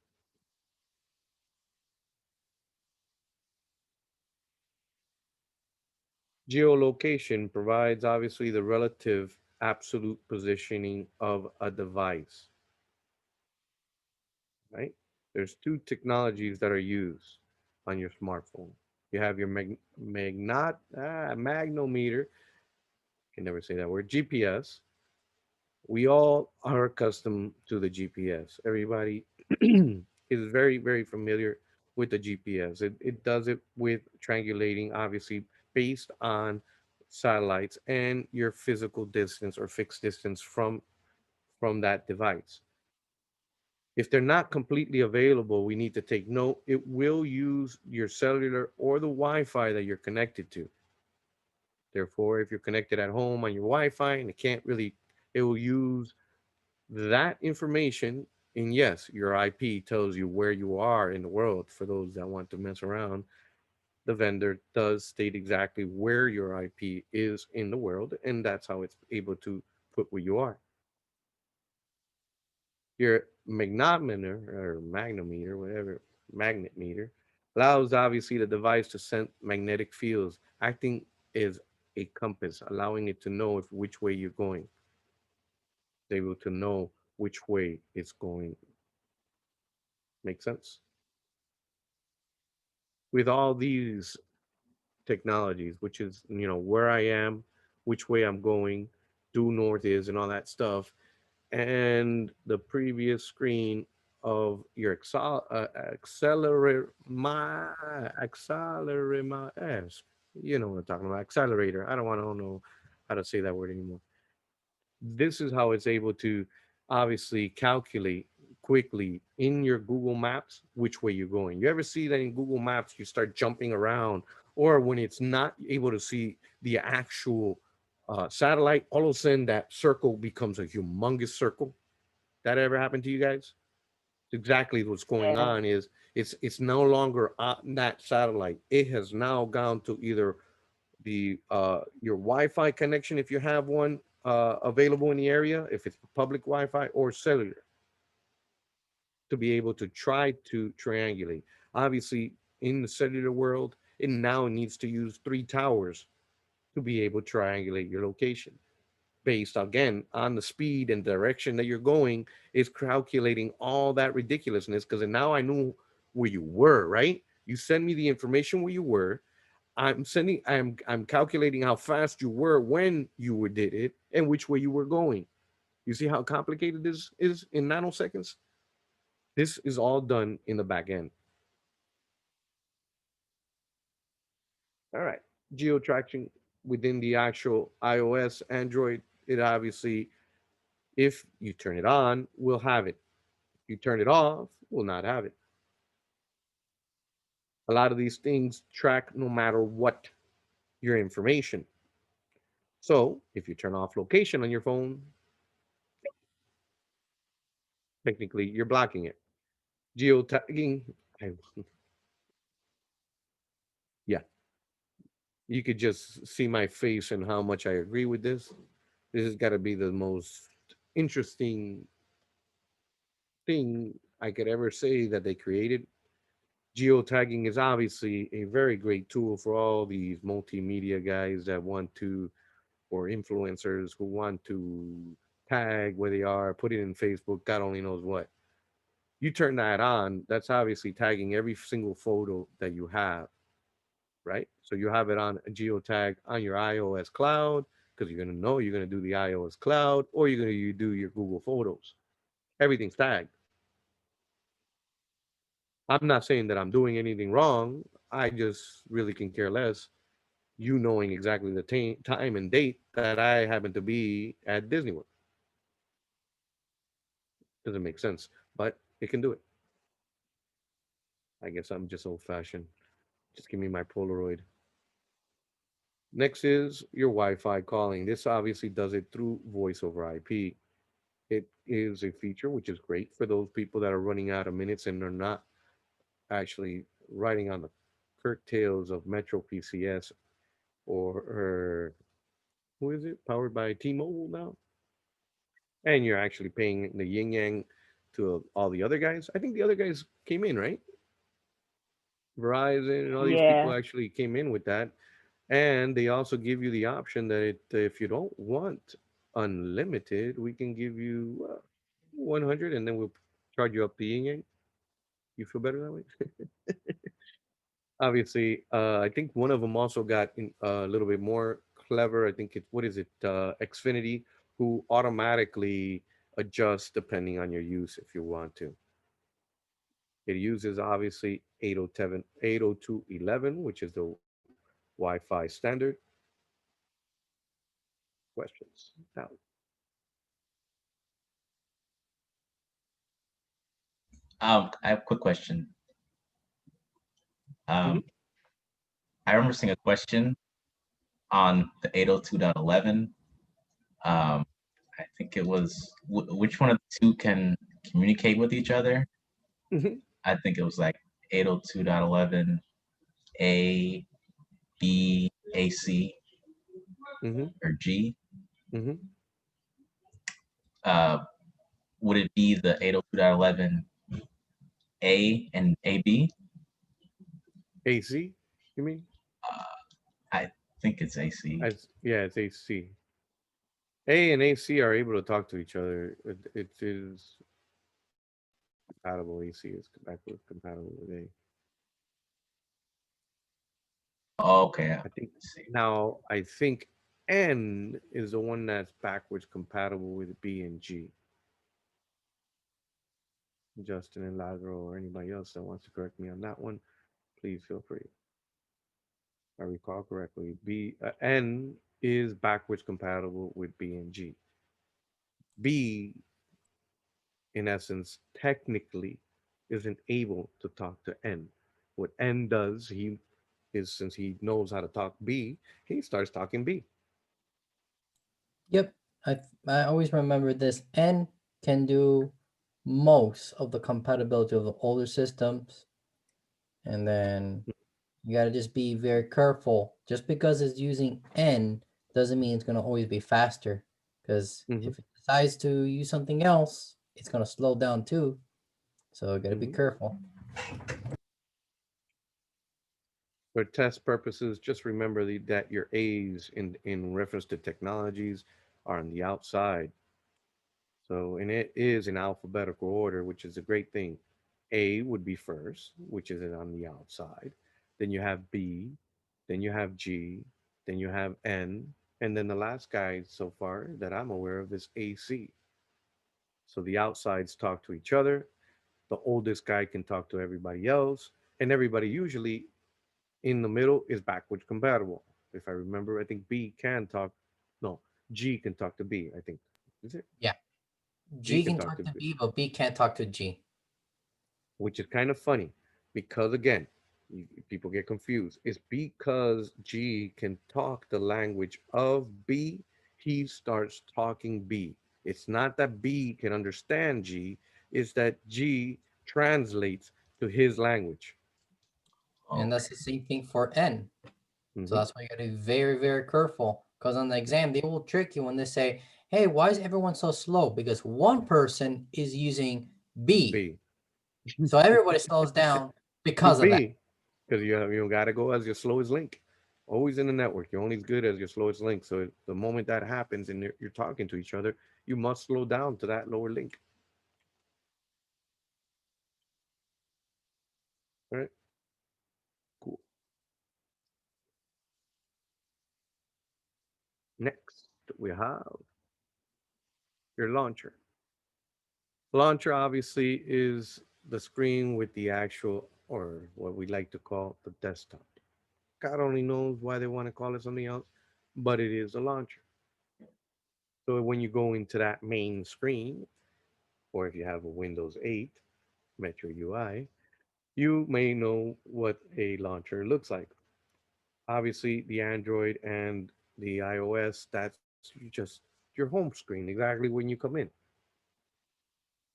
Geolocation provides obviously the relative absolute positioning of a device, right? There's two technologies that are used on your smartphone. You have your magnometer, can never say that word. GPS. We all are accustomed to the GPS. Everybody is very, very familiar with the GPS. It does it with triangulating, obviously, based on satellites and your physical distance or fixed distance from that device. If they're not completely available, we need to take note. It will use your cellular or the Wi-Fi that you're connected to. Therefore, if you're connected at home on your Wi-Fi and it can't really, it will use that information. And yes, your IP tells you where you are in the world. For those that want to mess around, the vendor does state exactly where your IP is in the world, and that's how it's able to put where you are. Your magnetometer or magnometer, whatever, magnet meter, allows obviously the device to sense magnetic fields, acting as a compass, allowing it to know if which way you're going. It's able to know which way it's going. Make sense? With all these technologies, which is where I am, which way I'm going, due north is, and all that stuff, and the previous screen of your accelerator, you know what I'm talking about, accelerator. I don't want to know how to say that word anymore. This is how it's able to obviously calculate quickly in your Google Maps which way you're going. You ever see that in Google Maps you start jumping around, or when it's not able to see the actual satellite, all of a sudden that circle becomes a humongous circle? That ever happened to you guys? Exactly what's going Yeah. on is it's no longer on that satellite. It has now gone to either the your Wi-Fi connection if you have one available in the area, if it's public Wi-Fi or cellular, to be able to try to triangulate. Obviously, in the cellular world, it now needs to use three towers to be able to triangulate your location based again on the speed and direction that you're going. Is calculating all that ridiculousness because now I knew where you were, right? You send me the information where you were. I'm calculating how fast you were when you were did it and which way you were going. You see how complicated this is in nanoseconds? This is all done in the back end. All right. Geo tracking within the actual iOS, Android, it obviously, if you turn it on, we'll have it. If you turn it off, we'll not have it. A lot of these things track no matter what your information. So if you turn off location on your phone, technically you're blocking it. Geotagging, I, yeah, you could just see my face and how much I agree with this. This has got to be the most interesting thing I could ever say that they created. Geotagging is obviously a very great tool for all these multimedia guys that want to, or influencers who want to tag where they are, put it in Facebook, God only knows what. You turn that on, that's obviously tagging every single photo that you have, right? So you have it on a geotag on your iOS cloud because you're going to know you're going to do the iOS cloud or you're going to do your Google Photos. Everything's tagged. I'm not saying that I'm doing anything wrong. I just really can care less. You knowing exactly the time and date that I happen to be at Disney World doesn't make sense, but it can do it. I guess I'm just old fashioned. Just give me my Polaroid. Next is your Wi Fi calling. This obviously does it through voice over IP. It is a feature which is great for those people that are running out of minutes and are not actually riding on the curtails of Metro PCS or who is it? Powered by T-Mobile now, and you're actually paying the yin yang to all the other guys. I think the other guys came in, right? Verizon and all these people Yeah. actually came in with that, and they also give you the option that if you don't want unlimited, we can give you 100, and then we'll charge you up the yin yang. You feel better that way? Obviously, I think one of them also got a little bit more clever. I think it, what is it, Xfinity, who automatically adjusts depending on your use if you want to. It uses obviously 807, 802.11, which is the Wi-Fi standard. Questions? Now, I have a quick question. mhm, Um, I remember seeing a question on the 802.11. Um, I think it was which one of the two can communicate with each other. mhm, I think it was like 802.11 A, B, AC, mhm, or G. mhm. Uh, would it be the 802.11 A and AB? AC, you mean? Uh, I think it's AC. Yeah, it's AC. A and AC are able to talk to each other. It is compatible. AC is backwards compatible with A. Oh, okay. I think Let's see. now I think N is the one that's backwards compatible with B and G. Justin and Lazaro or anybody else that wants to correct me on that one, please feel free. If I recall correctly, N is backwards compatible with B and G. B, in essence, technically isn't able to talk to N. What N does, he is since he knows how to talk B, he starts talking B. Yep, I always remember this. N can do most of the compatibility of the older systems, and then you gotta just be very careful. Just because it's using N doesn't mean it's gonna always be faster. Because Hmm. if it decides to use something else, it's gonna slow down too. So you gotta be Hmm. careful. For test purposes, just remember that your A's in reference to technologies are on the outside. So, and it is in alphabetical order, which is a great thing. A would be first, which is on the outside. Then you have B, then you have G, then you have N, and then the last guy so far that I'm aware of is AC. So the outsides talk to each other. The oldest guy can talk to everybody else, and everybody usually in the middle is backwards compatible. If I remember, I think B can talk. No, G can talk to B. I think is it Yeah. G G can can talk talk to to B, B, but B can't talk to G. which is kind of funny because again, people get confused. It's because G can talk the language of B, he starts talking B. It's not that B can understand G, it's that G translates to his language. And Okay. that's the same thing for N. So Hmm. that's why you gotta be very, very careful. Because on the exam, they will trick you when they say, hey, why is everyone so slow? Because one person is using B. B. So everybody slows down because Could of that. be because you got to go as your slowest link. Always in the network, you're only as good as your slowest link. So the moment that happens and you're talking to each other, you must slow down to that lower link. All right, cool. Next, we have your launcher. Launcher obviously is the screen with the actual, or what we like to call the desktop. God only knows why they want to call it something else, but it is a launcher. So when you go into that main screen, or if you have a Windows 8 Metro UI, you may know what a launcher looks like. Obviously, the Android and the iOS, that's just your home screen, exactly when you come in.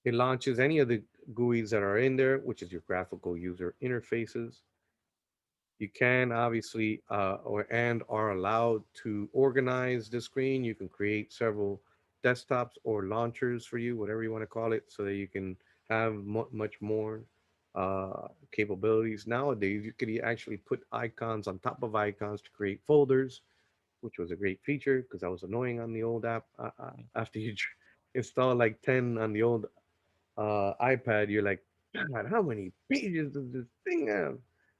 It launches any of the GUIs that are in there, which is your graphical user interfaces. You can obviously or and are allowed to organize the screen. You can create several desktops or launchers for you, whatever you want to call it, so that you can have much more capabilities. Nowadays, you could actually put icons on top of icons to create folders, which was a great feature because that was annoying on the old app. After you install like 10 on the old iPad, you're like, God, how many pages does this thing have?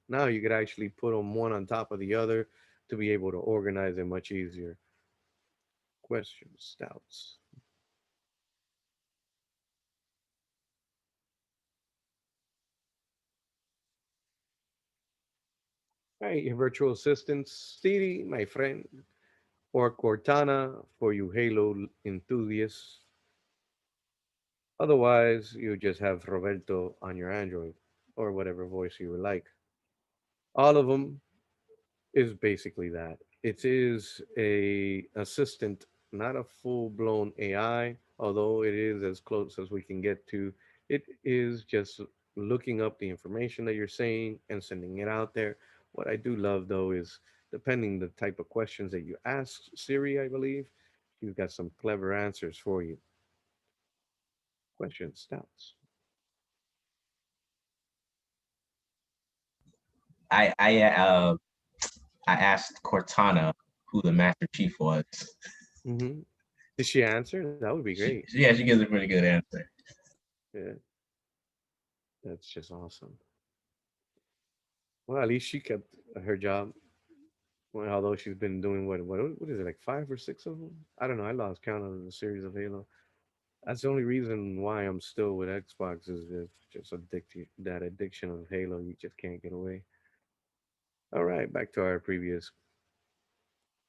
Now you could actually put them one on top of the other to be able to organize it much easier. Questions, doubts? All right, your virtual assistant, Siri, my friend, or Cortana for you Halo enthusiasts. Otherwise, you just have Roberto on your Android or whatever voice you would like. All of them is basically that. It is a assistant, not a full-blown AI, although it is as close as we can get to. It is just looking up the information that you're saying and sending it out there. What I do love though is depending the type of questions that you ask Siri, I believe, she's got some clever answers for you. Questions, doubts. I I asked Cortana who the Master Chief was. Mm-hmm. Did she answer? That would be great. Yeah, she gives a pretty good answer. Yeah, that's just awesome. Well, at least she kept her job. Well, although she's been doing what is it, like five or six of them? I don't know. I lost count of the series of Halo. That's the only reason why I'm still with Xbox is just addicted that addiction of Halo. You just can't get away. All right, back to our previous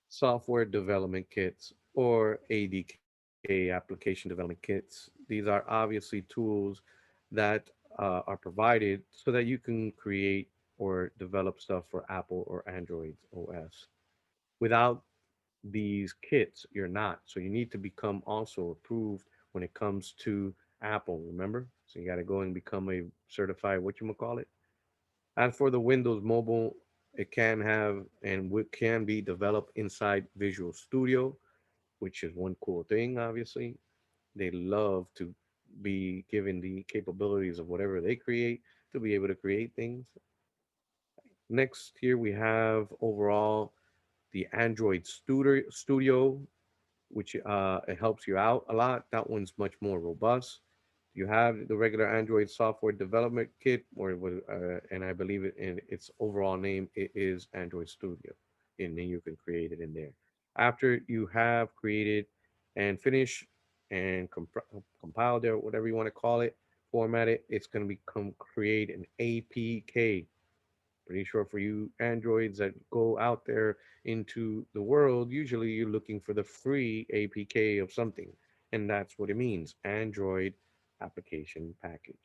software development kits or ADK application development kits. These are obviously tools that are provided so that you can create or develop stuff for Apple or Android OS. Without these kits, you're not. So you need to become also approved when it comes to Apple, remember? So you got to go and become a certified, what you call it. As for the Windows Mobile, it can have and can be developed inside Visual Studio, which is one cool thing, obviously. They love to be given the capabilities of whatever they create to be able to create things. Next, here we have overall the Android Studio, which it helps you out a lot. That one's much more robust. You have the regular Android software development kit, and I believe it in its overall name it is Android Studio, and then you can create it in there. After you have created and finished and compiled it, whatever you want to call it, format it, it's going to become create an APK. Pretty sure for you Androids that go out there into the world, usually you're looking for the free APK of something. And that's what it means Android application package.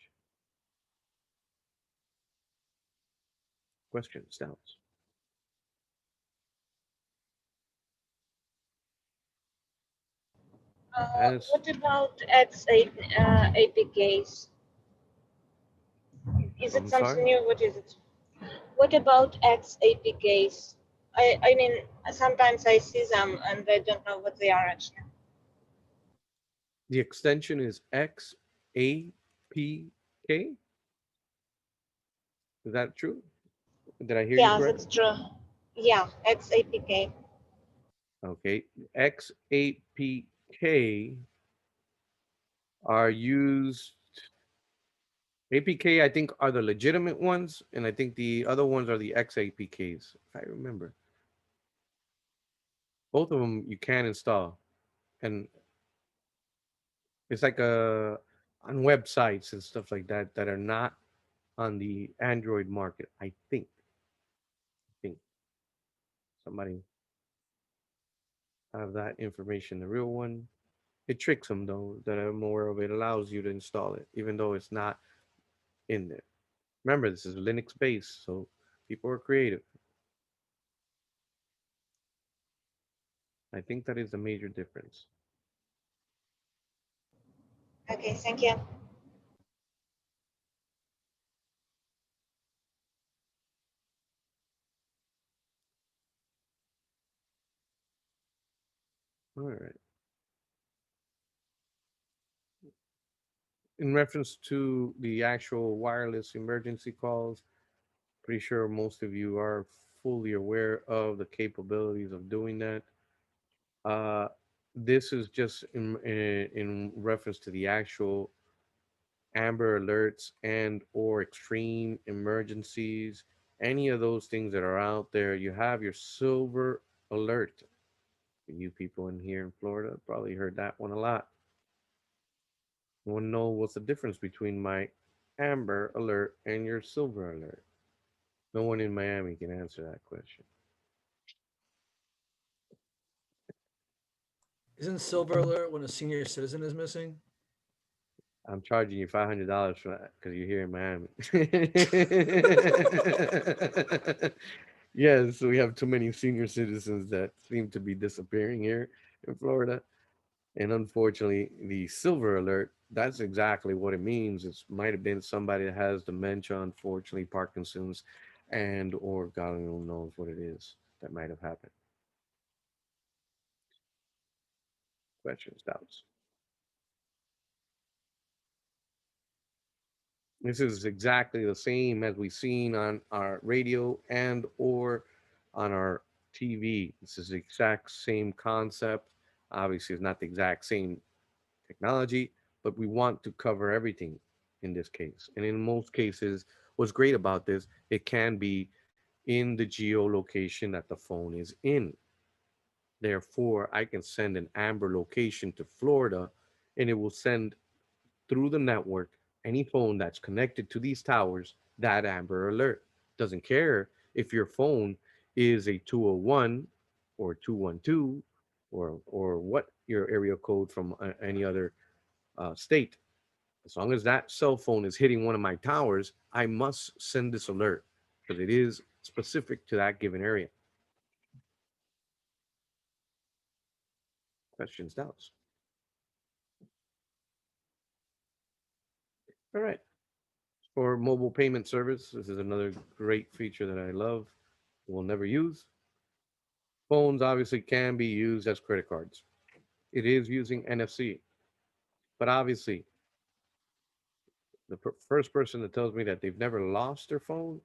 Questions, doubts? As What about X8 APKs? Is it I'm something sorry? new? What is it? What about X APKs? I mean, sometimes I see them and I don't know what they are actually. The extension is XAPK. Is that true? Did I hear you Yeah, that's correctly? true. Yeah, X APK. Okay. XAPK are used APK, I think, are the legitimate ones, and I think the other ones are the XAPKs, if I remember. Both of them you can install, and it's like on websites and stuff like that that are not on the Android market. I think somebody have that information. The real one, it tricks them though. That I'm aware of. It allows you to install it, even though it's not in there. Remember, this is Linux based, so people are creative. I think that is the major difference. Okay, thank you. All right. In reference to the actual wireless emergency calls, pretty sure most of you are fully aware of the capabilities of doing that. Uh, this is just in reference to the actual Amber Alerts and or extreme emergencies. any of those things that are out there, you have your silver alert. You people in here in Florida probably heard that one a lot. You want to know what's the difference between my amber alert and your silver alert? No one in Miami can answer that question. Isn't silver alert when a senior citizen is missing? I'm charging you $500 for that because you're here in Miami. Yes, we have too many senior citizens that seem to be disappearing here in Florida. And unfortunately, the silver alert, that's exactly what it means. It might have been somebody that has dementia, unfortunately, Parkinson's, and or God only knows what it is that might have happened. Questions, doubts. This is exactly the same as we've seen on our radio and or on our TV. This is the exact same concept. Obviously, it's not the exact same technology, but we want to cover everything in this case. And in most cases, what's great about this, it can be in the geolocation that the phone is in. Therefore, I can send an amber location to Florida and it will send through the network any phone that's connected to these towers that amber alert. Doesn't care if your phone is a 201 or 212 or what your area code from any other state. As long as that cell phone is hitting one of my towers, I must send this alert because it is specific to that given area. Questions, doubts? All right. For mobile payment service, this is another great feature that I love. We'll never use. Phones obviously can be used as credit cards. It is using NFC, but obviously, the first person that tells me that they've never lost their phone,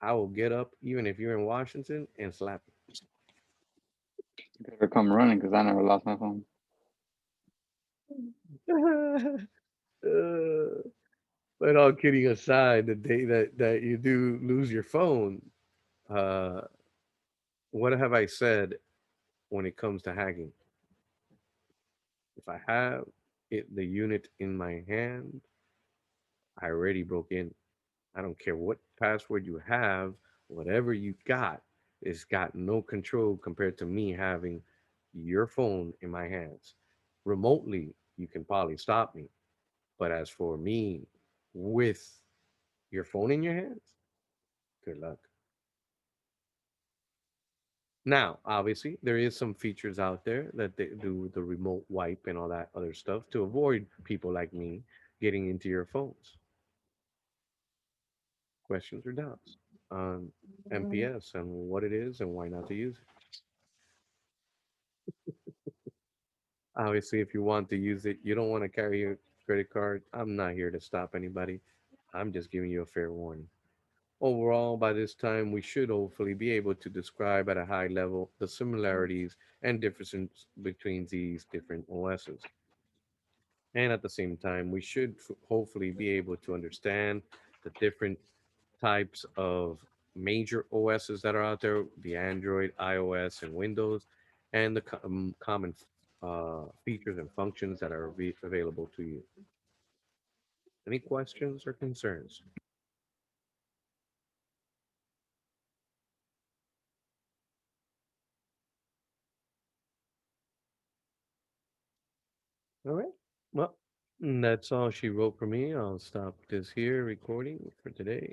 I will get up, even if you're in Washington, and slap You better come running because I never lost my phone. you. But all kidding aside, the day that you do lose your phone, uh, what have I said when it comes to hacking? If I have the unit in my hand, I already broke in. I don't care what password you have, whatever you got, it's got no control compared to me having your phone in my hands. Remotely, you can probably stop me. But as for me with your phone in your hands, good luck. Now, obviously, there is some features out there that they do the remote wipe and all that other stuff to avoid people like me getting into your phones. Questions or doubts on MPS and what it is and why not to use it? Obviously, if you want to use it, you don't want to carry your credit card. I'm not here to stop anybody. I'm just giving you a fair warning. Overall, by this time, we should hopefully be able to describe at a high level the similarities and differences between these different OSs. And at the same time, we should hopefully be able to understand the different types of major OSs that are out there, the Android, iOS, and Windows, and the common features and functions that are available to you. Any questions or concerns? All right. Well, that's all she wrote for me. I'll stop this here recording for today.